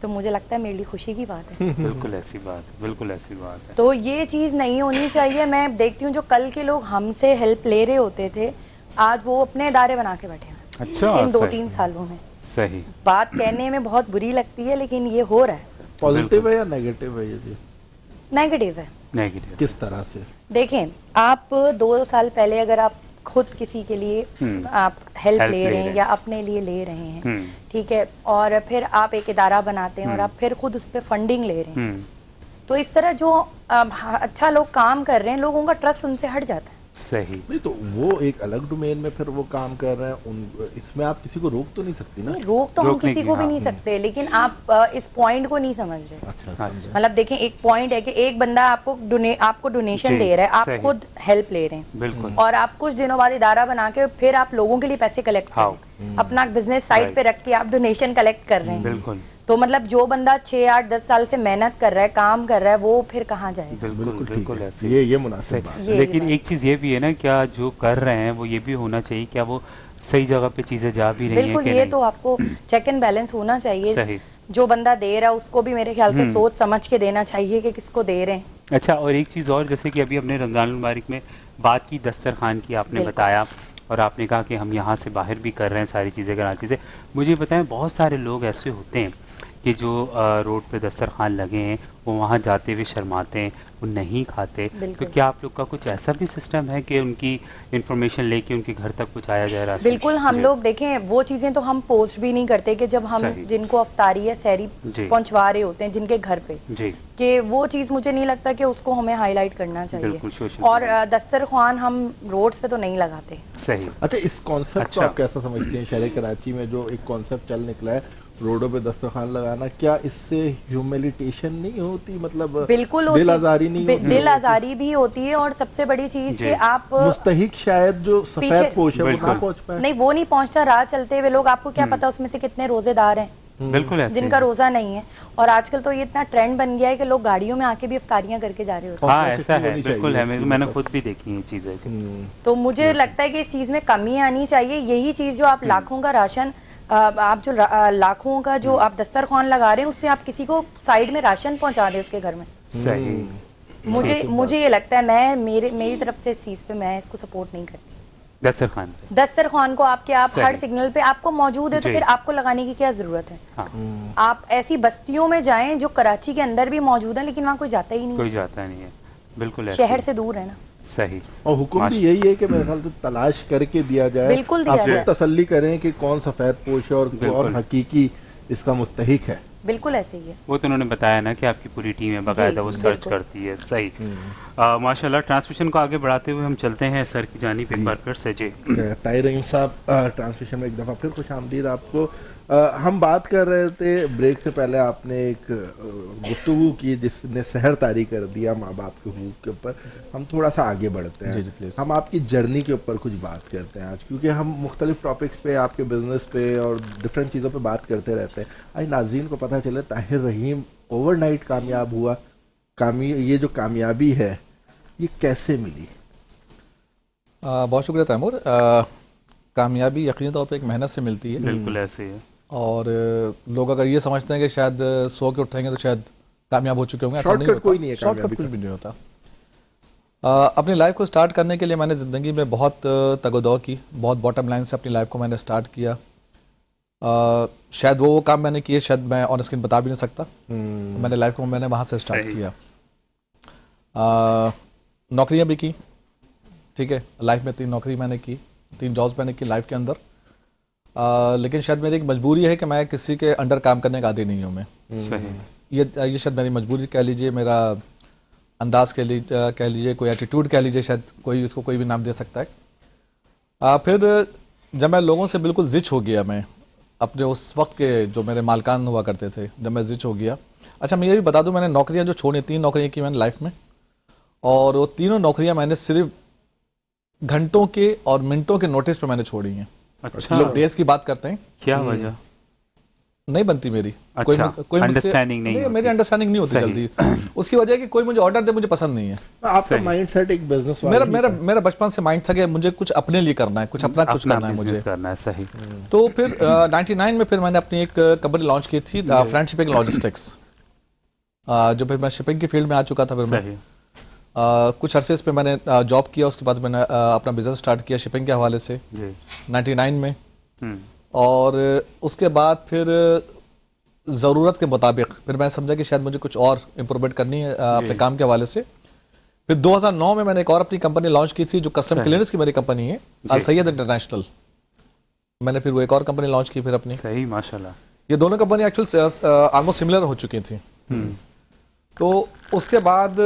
Speaker 11: تو مجھے لگتا ہے میرے لیے خوشی کی بات ہے۔
Speaker 2: بالکل ایسی بات، بالکل ایسی بات ہے،
Speaker 11: تو یہ چیز نہیں ہونی چاہیے۔ میں دیکھتی ہوں جو کل کے لوگ ہم سے ہیلپ لے رہے ہوتے تھے، آج وہ اپنے ادارے بنا کے بیٹھے ہیں ان 2-3 سالوں میں۔
Speaker 2: صحیح،
Speaker 11: بات کہنے میں بہت بری لگتی ہے لیکن یہ ہو رہا ہے۔
Speaker 3: پازیٹیو ہے یا نیگیٹو ہے یہ جی؟
Speaker 11: نیگیٹو ہے۔
Speaker 2: نیگیٹو
Speaker 3: کس طرح سے؟
Speaker 11: دیکھیں، آپ 2 سال پہلے اگر آپ خود کسی کے لیے آپ ہیلپ لے رہے ہیں یا اپنے لیے لے رہے ہیں، ٹھیک ہے، اور پھر آپ ایک ادارہ بناتے ہیں اور آپ پھر خود اس پہ فنڈنگ لے رہے ہیں، تو اس طرح جو اچھا لوگ کام کر رہے ہیں لوگوں کا ٹرسٹ ان سے ہٹ جاتا ہے۔
Speaker 2: صحیح،
Speaker 3: نہیں تو وہ ایک الگ ڈومین میں پھر وہ کام کر رہے ہیں، اس میں آپ کسی کو روک تو نہیں سکتی نا؟
Speaker 11: روک تو ہم کسی کو بھی نہیں سکتے، لیکن آپ اس پوائنٹ کو نہیں سمجھ رہے۔ مطلب دیکھیں، ایک پوائنٹ ہے کہ ایک بندہ آپ کو ڈونیشن دے رہا ہے، آپ خود ہیلپ لے رہے ہیں، اور آپ کچھ دنوں بعد ادارہ بنا کے پھر آپ لوگوں کے لیے پیسے کلیکٹ کر رہے ہیں، اپنا بزنس سائٹ پہ رکھ کے آپ ڈونیشن کلیکٹ کر رہے ہیں۔
Speaker 2: بالکل،
Speaker 11: تو مطلب جو بندہ 6, 8, 10 سال سے محنت کر رہا ہے، کام کر رہا ہے، وہ پھر کہاں جائے گا؟
Speaker 2: بالکل بالکل ایسے،
Speaker 3: یہ مناسب بات ہے۔
Speaker 2: لیکن ایک چیز یہ بھی ہے نا، کیا جو کر رہے ہیں وہ یہ بھی ہونا چاہیے کیا وہ صحیح جگہ پہ چیزیں جا بھی رہی ہیں؟
Speaker 11: بالکل، یہ تو آپ کو چیک اینڈ بیلنس ہونا چاہیے، جو بندہ دے رہا ہے اس کو بھی میرے خیال سے سوچ سمجھ کے دینا چاہیے کہ کس کو دے رہے ہیں۔
Speaker 2: اچھا، اور ایک چیز اور، جیسے کہ ابھی ہم نے رمضان المبارک میں بات کی دسترخوان کی، آپ نے بتایا اور آپ نے کہا کہ ہم یہاں سے باہر بھی کر رہے ہیں ساری چیزیں کراچی سے، مجھے بتائیں بہت سارے لوگ ایسے ہوتے ہیں کہ جو روڈ پہ دسترخوان لگے ہیں وہ وہاں جاتے ہوئے شرماتے ہیں، وہ نہیں کھاتے، تو کیا آپ لوگ کا کچھ ایسا بھی سسٹم ہے کہ ان کی انفارمیشن لے کے ان کے گھر تک پہنچایا جائے رہا؟
Speaker 11: بالکل، ہم لوگ دیکھیں وہ چیزیں تو ہم پوسٹ بھی نہیں کرتے کہ جب ہم جن کو افطاری یا سحری پہنچوا رہے ہوتے ہیں جن کے گھر پہ، کہ وہ چیز مجھے نہیں لگتا کہ اس کو ہمیں ہائی لائٹ کرنا چاہیے، اور دسترخوان ہم روڈز پہ تو نہیں لگاتے۔
Speaker 3: صحیح۔ اچھا، اس کانسیپٹ کو آپ کیسا سمجھتے ہیں؟ شہر کراچی میں جو ایک کانسیپٹ چل نکلا ہے روڈوں پہ دسترخوان لگانا، کیا اس سے ہیوملیٹیشن نہیں ہوتی؟ مطلب
Speaker 11: بالکل
Speaker 3: دل آزاری نہیں ہوتی؟
Speaker 11: دل آزاری بھی ہوتی ہے، اور سب سے بڑی چیز کہ آپ
Speaker 3: مستحق شاید جو سفید پوش ہے وہ نہ پہنچ پائے.
Speaker 11: نہیں، وہ نہیں پہنچتا. راہ چلتے ہوئے لوگ، آپ کو کیا پتا اس میں سے کتنے روزے دار ہیں
Speaker 2: بالکل
Speaker 11: جن کا روزہ نہیں ہے. اور آج کل تو یہ اتنا ٹرینڈ بن گیا ہے کہ لوگ گاڑیوں میں آ کے بھی افطاریاں کر کے جا رہے ہوتے ہیں.
Speaker 2: ہاں ایسا ہے، بالکل ہے، میں نے خود بھی دیکھی ہیں چیزیں.
Speaker 11: تو مجھے لگتا ہے کہ اس چیز میں کمی آنی چاہیے. یہی چیز جو آپ لاکھوں کا راشن، آپ جو لاکھوں کا جو آپ دسترخوان لگا رہے ہیں، اس سے آپ کسی کو سائیڈ میں راشن پہنچا دیں اس کے گھر میں.
Speaker 2: صحیح.
Speaker 11: مجھے یہ لگتا ہے، میری طرف سے اس چیز پہ میں اس کو سپورٹ نہیں کرتی. دسترخوان کو آپ ہر سگنل پہ آپ کو موجود ہے، تو پھر آپ کو لگانے کی کیا ضرورت ہے؟ آپ ایسی بستیوں میں جائیں جو کراچی کے اندر بھی موجود ہیں، لیکن وہاں کوئی جاتا ہی نہیں ہے. بالکل شہر سے دور ہے نا.
Speaker 2: صحیح.
Speaker 3: اور حکم بھی یہی ہے کہ میرے خیال سے تلاش کر کے دیا جائے.
Speaker 11: بالکل دیا جائے.
Speaker 3: آپ تسلی کریں کہ کون سفید پوش ہے اور کون حقیقی اس کا مستحق ہے.
Speaker 11: بالکل ایسے ہی ہے.
Speaker 2: وہ تو انہوں نے بتایا نا کہ آپ کی پوری ٹیم ہے باقاعدہ وہ سرچ کرتی ہے. صحیح. ماشاءاللہ. ٹرانسمیشن کو آگے بڑھاتے ہوئے ہم چلتے ہیں سر کی جانب ایک بار پھر سے. جی
Speaker 3: طاہر رحیم صاحب، ٹرانسمیشن میں ایک دفعہ پھر خوش آمدید آپ کو. ہم بات کر رہے تھے بریک سے پہلے، آپ نے ایک گفتگو کی جس نے سحر طاری کر دیا ماں باپ کے حقوق کے اوپر. ہم تھوڑا سا آگے بڑھتے ہیں. ہم آپ کی جرنی کے اوپر کچھ بات کرتے ہیں آج، کیونکہ ہم مختلف ٹاپکس پہ، آپ کے بزنس پہ اور ڈفرینٹ چیزوں پہ بات کرتے رہتے ہیں. آج ناظرین کو پتہ چلے طاہر رحیم اوور نائٹ کامیاب ہوا. یہ جو کامیابی ہے یہ کیسے ملی؟
Speaker 10: بہت شکریہ تیمور. کامیابی یقینی طور پہ ایک محنت سے ملتی ہے.
Speaker 2: بالکل ایسے ہی ہے.
Speaker 10: اور لوگ اگر یہ سمجھتے ہیں کہ شاید سو کے اٹھیں گے تو شاید کامیاب ہو چکے ہوں گے، ایسا نہیں ہوتا.
Speaker 3: کوئی نہیں ہے،
Speaker 10: شارٹ کٹ کچھ بھی نہیں ہوتا. اپنی لائف کو سٹارٹ کرنے کے لیے میں نے زندگی میں بہت تگ و دو کی، بہت باٹم لائن سے اپنی لائف کو میں نے سٹارٹ کیا. شاید وہ کام میں نے کیے شاید میں آن اسکرین بتا بھی نہیں سکتا. میں نے لائف کو میں نے وہاں سے سٹارٹ کیا. نوکریاں بھی کی، ٹھیک ہے. لائف میں 3 نوکری میں نے کی، 3 جابس میں نے کی لائف کے اندر. لیکن شاید میری ایک مجبوری ہے کہ میں کسی کے انڈر کام کرنے کا عادی نہیں ہوں. میں یہ شاید میری مجبوری کہہ لیجیے، میرا انداز کہہ لیجیے، کوئی ایٹیٹیوڈ کہہ لیجیے، شاید کوئی اس کو کوئی بھی نام دے سکتا ہے. پھر جب میں لوگوں سے بالکل زچ ہو گیا، میں اپنے اس وقت کے جو میرے مالکان ہوا کرتے تھے، جب میں زچ ہو گیا. اچھا میں یہ بھی بتا دوں، میں نے نوکریاں جو چھوڑی، 3 نوکریاں کی میں نے لائف میں، اور وہ تینوں نوکریاں میں نے صرف گھنٹوں کے اور منٹوں کے نوٹس پہ میں نے چھوڑی ہیں.
Speaker 2: اچھا.
Speaker 10: لوگ ڈیز کی بات کرتے ہیں،
Speaker 2: کیا وجہ؟
Speaker 10: نہیں بنتی میری
Speaker 2: کوئی انڈرسٹینڈنگ نہیں،
Speaker 10: میری انڈرسٹینڈنگ نہیں ہوتی جلدی. اس کی وجہ ہے کہ کوئی مجھے آرڈر دے مجھے پسند نہیں ہے.
Speaker 3: آپ کا مائنڈ سیٹ ایک بزنس والا،
Speaker 10: میرا بچپن سے مائنڈ تھا کہ مجھے کچھ اپنے لیے کرنا ہے، کچھ اپنا کچھ کرنا ہے مجھے.
Speaker 2: صحیح.
Speaker 10: تو پھر 99 میں پھر میں نے اپنی ایک کمپنی لانچ کی تھی، فرینڈ شپنگ لاجسٹکس، جو پھر میں شپنگ کی فیلڈ میں آ چکا تھا. پھر میں کچھ عرصے پہ میں نے جاب کیا، اس کے بعد میں نے اپنا بزنس سٹارٹ کیا شپنگ کے حوالے سے 99 میں. اور اس کے بعد پھر ضرورت کے مطابق پھر میں سمجھا کہ شاید مجھے کچھ اور امپروومنٹ کرنی ہے اپنے کام کے حوالے سے. پھر 2009 میں نے ایک اور اپنی کمپنی لانچ کی تھی جو کسٹم کلینرز کی میری کمپنی ہے، السید انٹرنیشنل. میں نے پھر وہ ایک اور کمپنی لانچ کی پھر اپنی.
Speaker 2: صحیح ماشاءاللہ.
Speaker 10: یہ دونوں کمپنی ایکچوئل آلموسٹ سملر ہو چکی تھیں. تو اس کے بعد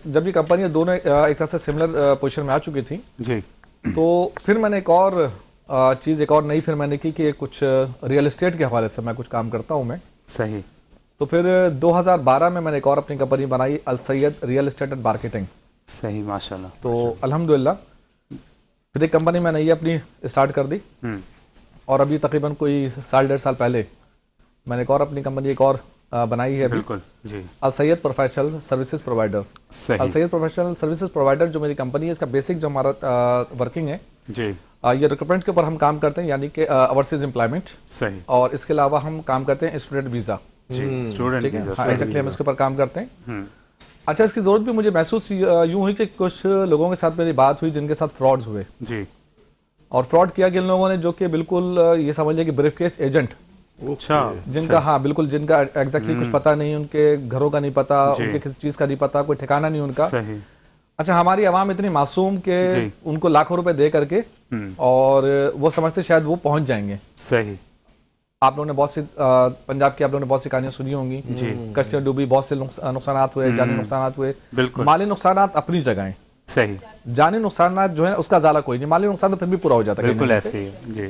Speaker 10: جب یہ کمپنیاں دونوں ایک طرح سے سملر پوزیشن میں آ چکی تھیں، تو پھر میں نے ایک اور چیز، ایک اور نئی پھر میں نے کی کہ کچھ ریئل اسٹیٹ کے حوالے سے میں کچھ کام کرتا ہوں میں.
Speaker 2: صحیح.
Speaker 10: تو پھر 2012 میں نے ایک اور اپنی کمپنی بنائی، السید ریئل اسٹیٹ اینڈ مارکیٹنگ.
Speaker 2: صحیح ماشاءاللہ.
Speaker 10: تو الحمدللہ پھر ایک کمپنی میں نے یہ اپنی اسٹارٹ کر دی. اور ابھی تقریباً کوئی 1.5 سال پہلے میں نے ایک اور اپنی کمپنی ایک اور بنائی ہے. بالکل جی. Al Syed professional services provider. Al Syed professional services provider جو میری کمپنی ہے، اس کا بیسک جو ہمارا ورکنگ ہے جی، یہ ریکروٹمنٹ کے اوپر ہم کام کرتے ہیں، یعنی کہ اوورسیز امپلائمنٹ. صحیح. اور اس کے علاوہ ہم کام کرتے ہیں اسٹوڈنٹ ویزا. جی اسٹوڈنٹ ویزا. ایگزیکٹلی ہم اس کے اوپر کام کرتے ہیں. اچھا اس کی ضرورت بھی مجھے محسوس یوں ہوئی کہ کچھ لوگوں کے ساتھ میری بات ہوئی جن کے ساتھ فراڈز ہوئے. جی. اور فراڈ کیا کہ ان لوگوں نے جو کہ بالکل یہ سمجھ لیں کہ بریف کیس ایجنٹ، جن کا ہاں بالکل جن کا ایگزیکٹلی کچھ پتہ نہیں، ان کے گھروں کا نہیں پتا، ان کے کسی چیز کا نہیں پتا، کوئی ٹھکانہ نہیں ان کا. اچھا ہماری عوام اتنی معصوم کہ ان کو لاکھوں روپے دے کر کے اور وہ سمجھتے شاید وہ پہنچ جائیں گے. صحیح. آپ لوگوں نے بہت سی پنجاب کی آپ لوگوں نے بہت سی کہانیاں سنی ہوں گی، کشتی ڈوبی، بہت سے نقصانات ہوئے، جانی نقصانات ہوئے. مالی نقصانات اپنی جگہ ہیں. صحیح. جانی نقصانات جو ہے اس کا ازالہ کوئی نہیں، مالی نقصان تو پھر بھی پورا ہو جاتا ہے. بالکل ایسے ہی. جی.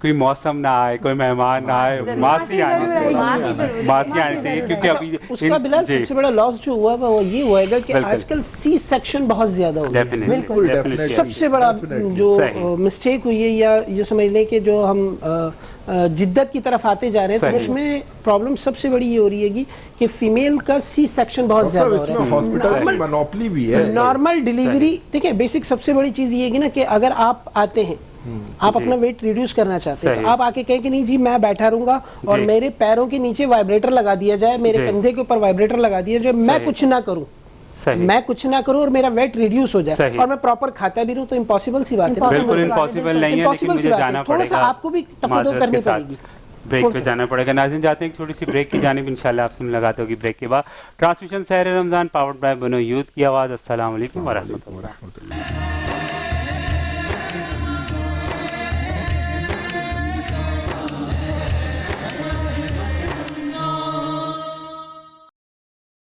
Speaker 2: کوئی موسم نہ آئے, کوئی مہمان نہ آئے, ماسی آنی چاہیے, کیونکہ ابھی
Speaker 9: اس کا بلال سب سے بڑا لاس جو ہوا وہ یہ ہوئے گا کہ آج کل سی سیکشن بہت زیادہ ہو گیا. سب سے بڑا جو مسٹیک ہوئی ہے یا یہ سمجھ لیں کہ جو ہم جدت کی طرف آتے جا رہے ہیں, تو اس میں پرابلم سب سے بڑی یہ ہو رہی ہے کہ فیمیل کا سی سیکشن بہت زیادہ ہو رہا ہے. نارمل ڈیلیوری دیکھیں, بیسک سب سے بڑی چیز یہ ہے کہ اگر آپ آتے ہیں, آپ اپنا ویٹ ریڈیوس کرنا چاہتے ہیں, تو آپ آ کے کہیں کہ نہیں جی میں بیٹھا رہوں گا اور میرے پیروں کے نیچے وائبریٹر لگا دیا جائے, میرے کندھے کے اوپر وائبریٹر لگا دیا جائے, میں کچھ نہ کروں, میں کچھ نہ کروں اور میرا ویٹ ریڈیوس ہو جائے اور میں پراپر کھاتا بھی رہوں, تو امپاسبل سی بات ہے.
Speaker 2: بالکل امپاسبل نہیں ہے, لیکن مجھے جانا
Speaker 9: تھوڑا سا آپ کو بھی تقدم کرنی پڑے گی,
Speaker 2: بریک پہ جانا پڑے گا. ناظرین جاتے ہیں ایک چھوٹی سی بریک کی جانب, انشاءاللہ آپ سے ملاقات ہوگی بریک کے بعد. Transmission Sehar Ramzan powered by بنو یوتھ کی آواز. السلام علیکم ورحمۃ اللہ.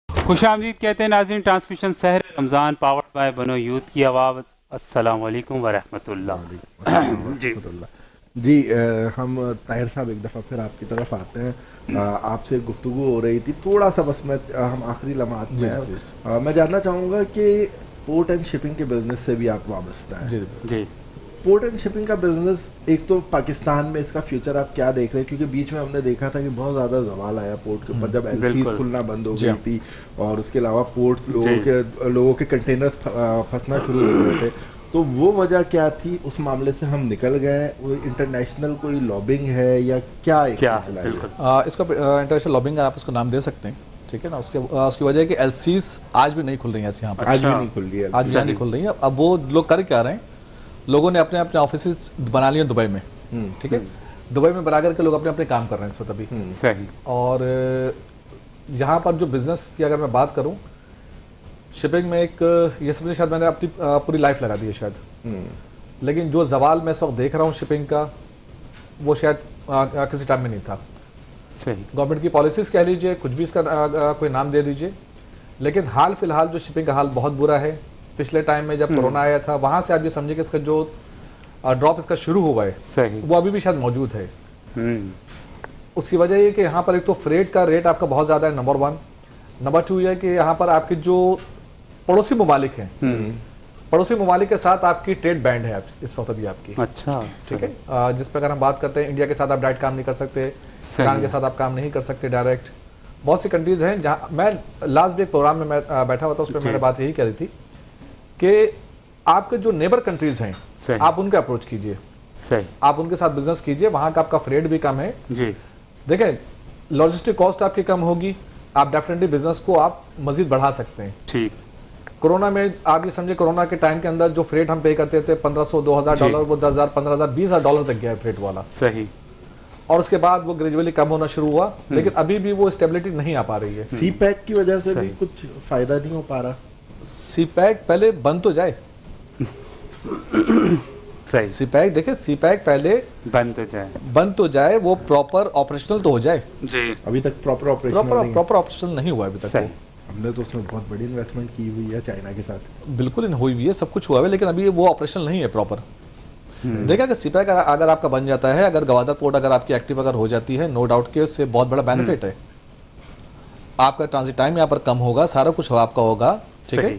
Speaker 2: خوش آمدید کہتے ہیں ناظرین transmission Sehar Ramzan powered by بنو یوتھ کی آواز. السلام علیکم ورحمۃ اللہ.
Speaker 3: جی ہم طاہر صاحب ایک دفعہ پھر آپ کی طرف آتے ہیں. آپ سے گفتگو ہو رہی تھی, تھوڑا سا بس میں ہم آخری لمحات میں میں جاننا چاہوں گا کہ پورٹ اینڈ شپنگ کے بزنس سے بھی آپ وابستہ ہیں.
Speaker 2: جی
Speaker 3: پورٹ اینڈ شپنگ کا بزنس, ایک تو پاکستان میں اس کا فیوچر آپ کیا دیکھ رہے ہیں, کیونکہ بیچ میں ہم نے دیکھا تھا کہ بہت زیادہ زوال آیا پورٹ کے اوپر جب ایل سیز کھلنا بند ہو گئی تھی, اور اس کے علاوہ پورٹس لوگوں کے کنٹینر پھنسنا شروع ہو گئے تھے, تو وہ وجہ کیا تھی؟ اس معاملے سے ہم نکل گئے, انٹرنیشنل کوئی لابنگ ہے یا کیا سلسلہ ہے؟
Speaker 10: اس کا انٹرنیشنل لابنگ آپ اس کو نام دے سکتے ہیں, ٹھیک ہے نا. اس کی وجہ ہے کہ ایل سیز آج بھی نہیں کھل رہی ہیں یہاں پر,
Speaker 3: آج بھی نہیں کھل رہی ہے,
Speaker 10: آج بھی نہیں کھل رہی ہیں. اب وہ لوگ کر کیا رہے ہیں, لوگوں نے اپنے اپنے آفیسز بنا لیے دبئی میں, ٹھیک ہے, دبئی میں بنا کر کے لوگ اپنے اپنے کام کر رہے ہیں اس وقت ابھی. اور یہاں پر جو بزنس کی اگر میں بات کروں, شپنگ میں ایک یہ سمجھے شاید میں نے اپنی پوری لائف لگا دی ہے شاید, لیکن جو زوال میں اس وقت دیکھ رہا ہوں شپنگ کا, وہ شاید کسی ٹائم میں نہیں تھا. گورنمنٹ کی پالیسیز کہہ لیجئے, کچھ بھی اس کا کوئی نام دے دیجئے, لیکن حال فی الحال جو شپنگ کا حال بہت برا ہے. پچھلے ٹائم میں جب کورونا آیا تھا, وہاں سے آپ یہ سمجھے کہ اس کا جو ڈراپ اس کا شروع ہوا ہے وہ ابھی بھی شاید موجود ہے. اس کی وجہ یہ کہ یہاں پر ایک تو فریٹ کا ریٹ آپ کا بہت زیادہ ہے, نمبر 1. نمبر 2 یہ ہے کہ یہاں پر آپ کے جو پڑوسی ممالک ہیں, پڑوسی ممالک کے ساتھ آپ کی ٹریڈ بینڈ ہے اس وقت ابھی آپ کی,
Speaker 2: اچھا
Speaker 10: ٹھیک ہے, جس پہ اگر ہم بات کرتے ہیں انڈیا کے ساتھ آپ ڈائریکٹ کام نہیں کر سکتے, ایران کے ساتھ آپ کام نہیں کر سکتے ڈائریکٹ. بہت سی کنٹریز ہیں جہاں میں لاسٹ بھی ایک پروگرام میں بیٹھا ہوا تھا, اس پہ میں نے بات یہی کہی تھی کہ آپ کے جو نیبر کنٹریز ہیں آپ ان کا اپروچ کیجئے, آپ ان کے ساتھ بزنس کیجئے, وہاں کا آپ کا فریٹ بھی کم ہے. دیکھیں لاجسٹک کاسٹ آپ کی کم ہوگی, آپ ڈیفینیٹلی بزنس کو آپ مزید بڑھا سکتے ہیں. ٹھیک, کورونا میں آپ یہ سمجھے کورونا کے ٹائم کے اندر جو فریٹ ہم پے کرتے تھے $1500-2000, وہ $10,000 $15,000 $20,000 تک گیا ہے فریٹ والا. صحیح. اور اس کے بعد وہ گریجولی کم ہونا شروع ہوا, لیکن ابھی بھی وہ اسٹیبلٹی نہیں آ پا رہی ہے.
Speaker 3: سی پیک کی وجہ سے بھی کچھ فائدہ نہیں ہو پا رہا.
Speaker 10: سی پیک پہلے بند تو جائے, سی پیک دیکھیں, سی پیک پہلے بند تو جائے, وہ پراپر آپریشنل تو ہو جائے. جی ابھی تک پراپر آپریشنل نہیں ہوا ابھی تک.
Speaker 3: ہم نے تو اس میں بہت بڑی انویسٹمنٹ کی ہوئی ہے چائنا کے ساتھ.
Speaker 10: بالکل ہوئی ہوئی ہے, سب کچھ ہوا ہے, لیکن ابھی وہ آپریشنل نہیں ہے پراپر. دیکھا کہ سی پیک اگر آپ کا بن جاتا ہے, اگر گوادر پورٹ اگر آپ کی ایکٹیو اگر ہو جاتی ہے, نو ڈاؤٹ کہ اس سے بہت بڑا بینیفٹ ہے. آپ کا ٹرانزٹ ٹائم یہاں پر کم ہوگا, سارا کچھ آپ کا ہوگا, ٹھیک ہے,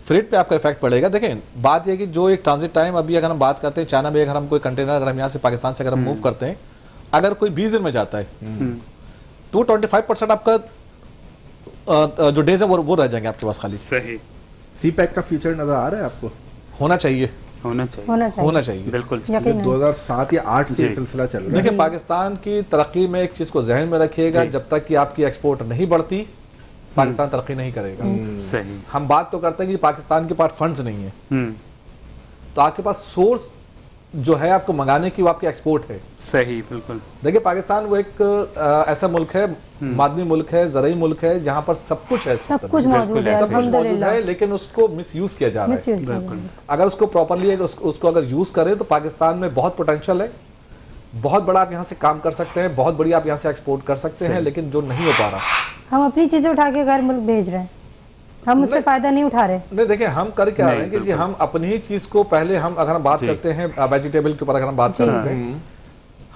Speaker 10: فریٹ پہ آپ کا افیکٹ پڑے گا. دیکھیں بات یہ کہ جو ایک ٹرانزٹ ٹائم ابھی اگر ہم بات کرتے ہیں, چائنا میں اگر ہم کوئی کنٹینر اگر ہم یہاں سے پاکستان سے اگر ہم موو کرتے ہیں, اگر کوئی 20 دن میں جاتا ہے تو 25% آپ کا جو ڈیز ہے وہ رہ جائیں گے آپ کے پاس خالی. صحیح.
Speaker 3: سی پیک کا فیوچر نظر آ رہا ہے آپ کو؟
Speaker 10: ہونا چاہیے,
Speaker 2: ہونا چاہیے بالکل.
Speaker 3: 2007 یا 8 سے سلسلہ چل رہا ہے.
Speaker 10: دیکھیں پاکستان کی ترقی میں ایک چیز کو ذہن میں رکھیے گا, جب تک کہ آپ کی ایکسپورٹ نہیں بڑھتی پاکستان ترقی نہیں کرے گا. صحیح. ہم بات تو کرتے ہیں کہ پاکستان کے پاس فنڈز نہیں ہیں, تو آپ کے پاس سورس جو ہے آپ کو منگانے کی وہ آپ کی ایکسپورٹ ہے. صحیح بالکل. دیکھیں پاکستان وہ ایک ایسا ملک ہے, معدنی ملک ہے, زرعی ملک ہے, جہاں پر سب کچھ ہے,
Speaker 5: سب کچھ موجود
Speaker 10: ہے, لیکن اس کو مس یوز کیا جا رہا ہے. اگر اس کو پراپرلی اس کو اگر یوز کرے تو پاکستان میں بہت پوٹینشیل ہے, بہت بڑا آپ یہاں سے کام کر سکتے ہیں, بہت بڑی آپ یہاں سے ایکسپورٹ کر سکتے ہیں, لیکن جو نہیں ہو پا رہا.
Speaker 5: ہم اپنی چیزیں اٹھا کے غیر ملک بھیج رہے ہیں, ہم اس سے فائدہ نہیں اٹھا رہے.
Speaker 10: نہیں دیکھیں ہم کر کیا رہے ہیں کہ جی ہم اپنی ہی چیز کو پہلے ہم اگر ہم بات کرتے ہیں ویجیٹیبل کے اوپر اگر ہم بات کرتے ہیں,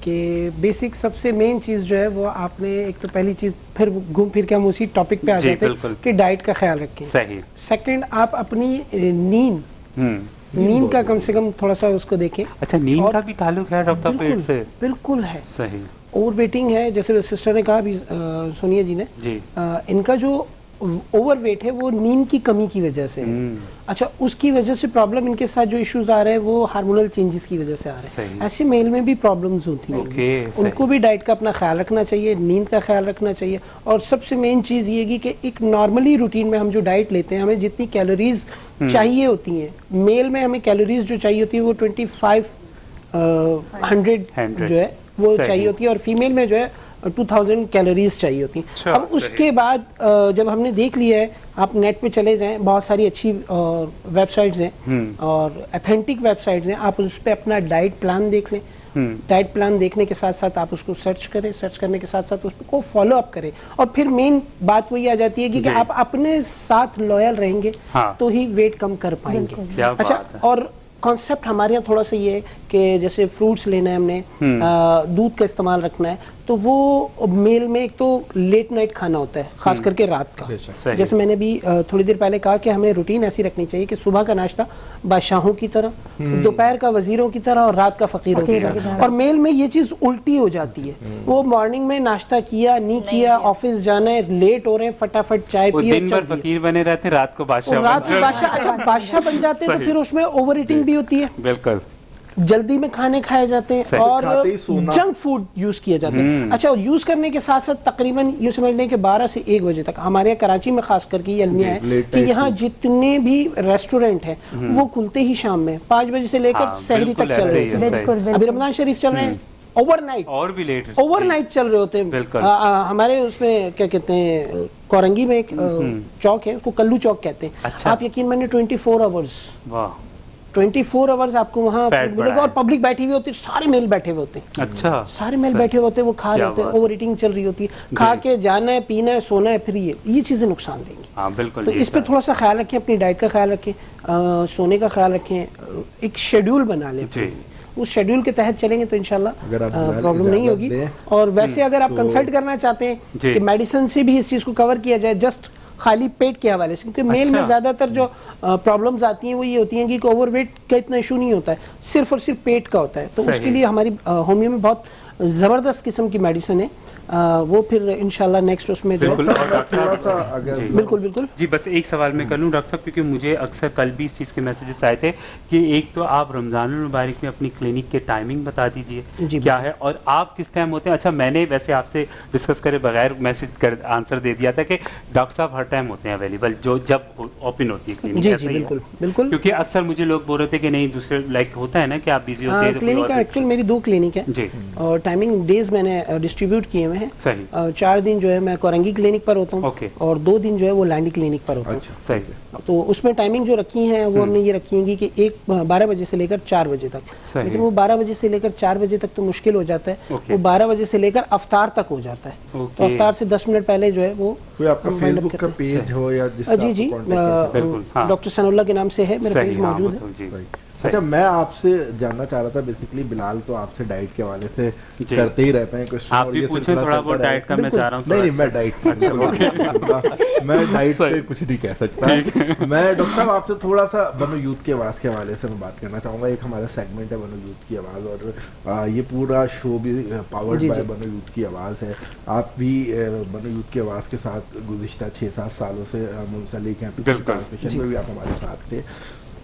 Speaker 9: کہ بیسک سب سے مین چیز جو ہے وہ آپ نے ایک تو پہلی چیز پھر گھوم پھر کے ہم اسی ٹاپک پہ آ جاتے ہیں کہ ڈائٹ کا خیال رکھیں. سیکنڈ آپ اپنی نیند کا کم سے کم تھوڑا سا اس کو دیکھیں.
Speaker 2: اچھا نیند کا بھی تعلق ہے ڈاکٹر پیٹ سے؟
Speaker 9: بالکل ہے.
Speaker 2: صحیح.
Speaker 9: اوور ویٹنگ ہے جیسے سسٹر نے کہا بھی سونیا جی نے, ان کا جو اوور ویٹ ہے وہ نیند کی کمی کی وجہ سے ہے. اچھا اس کی وجہ سے پرابلم ان کے ساتھ جو ایشوز آ رہے ہیں وہ ہارمونل چینجز کی وجہ سے آ رہے ہیں. ایسے میل میں بھی پرابلمز ہوتی ہیں, ان کو بھی ڈائٹ کا اپنا خیال رکھنا چاہیے, نیند کا خیال رکھنا چاہیے. اور سب سے مین چیز یہ ہے کہ ایک نارملی روٹین میں ہم جو ڈائٹ لیتے ہیں ہمیں جتنی کیلوریز چاہیے ہوتی ہیں, میل میں ہمیں کیلوریز جو چاہیے ہوتی ہے وہ 2500 جو ہے وہ چاہیے ہوتی ہے, اور فیمیل میں جو ہے 2000 کیلوریز چاہیے ہوتی ہیں. اب اس کے بعد جب ہم نے دیکھ لیا ہے, آپ نیٹ پہ چلے جائیں, بہت ساری اچھی ویب سائٹس ہیں اور اتھینٹک ویب سائٹس ہیں, آپ اس پہ اپنا ڈائٹ پلان دیکھ لیں. ڈائٹ پلان دیکھنے کے ساتھ ساتھ آپ اس کو سرچ کریں, سرچ کرنے کے ساتھ ساتھ اس کو فالو اپ کریں. اور پھر مین بات وہی آ جاتی ہے کہ آپ اپنے ساتھ لویل رہیں گے تو ہی ویٹ کم کر پائیں گے. اچھا اور کانسیپٹ ہمارے یہاں تھوڑا سا یہ ہے کہ جیسے فروٹس لینا ہے ہم نے, دودھ کا استعمال رکھنا ہے, تو وہ میل میں ایک تو لیٹ نائٹ کھانا ہوتا ہے خاص کر کے رات کا. جیسے میں نے بھی تھوڑی دیر پہلے کہا کہ ہمیں روٹین ایسی رکھنی چاہیے کہ صبح کا ناشتہ بادشاہوں کی طرح, دوپہر کا وزیروں کی طرح, اور رات کا فقیروں کی طرح. اور میل میں یہ چیز الٹی ہو جاتی ہے, وہ مارننگ میں ناشتہ کیا نہیں کیا, آفس جانا ہے, لیٹ ہو رہے ہیں, فٹافٹ چائے پیو,
Speaker 2: دن بھر فقیر بنے رہتے ہیں, رات کو بادشاہ.
Speaker 9: اچھا بادشاہ بن جاتے ہیں تو پھر اس میں اوور ایٹنگ بھی ہوتی ہے.
Speaker 2: بالکل
Speaker 9: جلدی میں کھانے کھائے جاتے ہیں اور جنک فوڈ یوز کیے جاتے ہیں. اچھا اور یوز کرنے کے ساتھ ساتھ تقریباً یہ سمجھ لیں کہ 12 سے 1 بجے تک, ہمارے یہاں کراچی میں خاص کر کے یہ المیہ ہے کہ یہاں جتنے بھی ریسٹورنٹ ہیں وہ کھلتے ہی شام میں 5 بجے سے لے کر سحری تک چل رہے ہیں. ابھی رمضان شریف چل رہے ہیں, اوور نائٹ چل رہے ہوتے ہیں. ہمارے اس میں کیا کہتے ہیں کورنگی میں ایک چوک ہے, اس کو کلو چوک کہتے ہیں. آپ یقین مانیں 24 آورز آپ کو وہاں ملے گا, اور پبلک بیٹھی ہوئی ہوتی ہے, سارے میل بیٹھے ہوئے ہوتے ہیں. اچھا سارے میل بیٹھے ہوتے ہیں, وہ کھا رہے ہوتے ہیں, اوور ایٹنگ چل رہی ہوتی ہے, کھا کے جانا ہے, پینا ہے, سونا ہے, پھر یہ چیزیں نقصان دیں گی. تو اس پہ تھوڑا سا خیال رکھیں, اپنی ڈائٹ کا خیال رکھیں, سونے کا خیال رکھیں, ایک شیڈیول بنا لیں. اس شیڈیول کے تحت چلیں گے تو انشاءاللہ پرابلم نہیں ہوگی. اور ویسے اگر آپ کنسلٹ کرنا چاہتے ہیں کہ میڈیسن سے بھی اس چیز کو کور کیا جائے, جسٹ خالی پیٹ کے حوالے سے, کیونکہ میل میں زیادہ تر جو پرابلمز آتی ہیں وہ یہ ہوتی ہیں کہ اوور ویٹ کا اتنا ایشو نہیں ہوتا ہے, صرف اور صرف پیٹ کا ہوتا ہے. تو اس کے لیے ہماری ہومیو میں بہت زبردست قسم کی میڈیسن ہے, وہ پھر انشاءاللہ نیکسٹ اس میں جو بالکل.
Speaker 2: جی بس ایک سوال میں کر لوں ڈاکٹر صاحب, کیونکہ مجھے اکثر کل بھی اس چیز کے میسیجز آئے تھے کہ ایک تو آپ رمضان المبارک میں اپنی کلینک کے ٹائمنگ بتا دیجئے کیا ہے, اور آپ کس ٹائم ہوتے ہیں. اچھا میں نے ویسے آپ سے ڈسکس کرے بغیر میسیج آنسر دے دیا تھا کہ ڈاکٹر صاحب ہر ٹائم ہوتے ہیں اویلیبل جو جب اوپن ہوتی ہے کلینک.
Speaker 9: جی بالکل,
Speaker 2: کیونکہ اکثر مجھے لوگ بول رہے تھے کہ نہیں دوسرے لائک ہوتا ہے نا کہ آپ بزی ہوتے ہیں.
Speaker 9: کلینک کا ایکچوئل میری 2 کلینک ہے اور ٹائمنگ ڈیز میں نے ڈسٹریبیوٹ کیے ہوئے ہیں. 4 دن جو ہے میں کورنگی کلینک پر ہوتا ہوں اور 2 دن جو ہے وہ لینڈی کلینک پر ہوتا ہوں. تو اس میں ٹائمنگ جو رکھی ہیں وہ ہم نے یہ رکھی ہیں کہ 12 بجے سے لے کر 4 بجے تک, لیکن وہ 12 بجے سے لے کر 4 بجے تک تو مشکل ہو جاتا ہے, وہ 12 بجے سے لے کر افطار تک ہو جاتا ہے. تو افطار سے 10 منٹ پہلے جو ہے وہ
Speaker 3: فیس بک کا پیج ہو یا
Speaker 9: جی ڈاکٹر ثناء اللہ کے نام سے ہے میرا پیج موجود ہے.
Speaker 3: اچھا میں آپ سے جاننا چاہ رہا تھا, بیسیکلی بلال تو آپ سے ڈائٹ کے حوالے سے کرتے ہی رہتے ہیں,
Speaker 2: آپ بھی پوچھیں تھوڑا بہت ڈائٹ کا, میں چاہ رہا ہوں.
Speaker 3: نہیں میں ڈائٹ میں ڈائٹ پہ کچھ نہیں کہہ سکتا. میں ڈاکٹر صاحب آپ سے تھوڑا سا بنو یوتھ کی آواز کے حوالے سے میں بات کرنا چاہوں گا. ایک ہمارا سیگمنٹ ہے بنو یوتھ کی آواز, اور یہ پورا شو بھی پاورڈ بائی بنو یوتھ کی آواز ہے. آپ بھی بنو یوتھ کی آواز کے ساتھ گزشتہ 6-7 سالوں سے منسلک ہیں, ٹرانسمیشن میں بھی آپ ہمارے ساتھ تھے.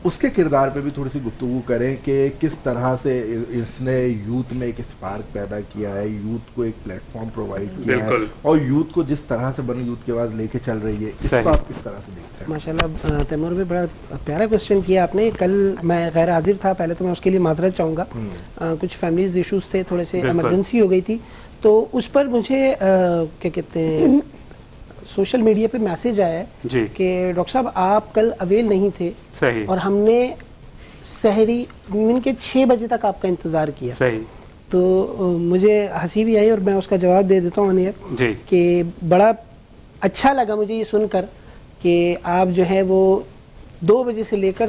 Speaker 3: اس کے کردار پہ بھی تھوڑی سی گفتگو کریں کہ کس طرح سے اس نے یوتھ میں ایک اسپارک پیدا کیا ہے, یوتھ کو ایک پلیٹ فارم پرووائڈ کیا ہے, اور یوتھ کو جس طرح سے بنو یوتھ کی آواز لے کے چل رہی ہے, اس کو آپ کس طرح سے دیکھتے ہیں؟
Speaker 9: ماشاءاللہ تیمور بھائی بڑا پیارا کوشچن کیا آپ نے. کل میں غیر حاضر تھا, پہلے تو میں اس کے لیے معذرت چاہوں گا, کچھ فیملیز ایشوز تھے, تھوڑے سے ایمرجنسی ہو گئی تھی, تو اس پر مجھے کیا کہتے ہیں سوشل میڈیا پہ میسیج آیا ہے کہ ڈاکٹر صاحب آپ کل اویل نہیں تھے اور ہم نے سحری ان کے 6 بجے تک آپ کا انتظار کیا. تو مجھے ہنسی بھی آئی اور میں اس کا جواب دے دیتا ہوں آن ایئر کہ بڑا اچھا لگا مجھے یہ سن کر کہ آپ جو ہے وہ 2 بجے سے لے کر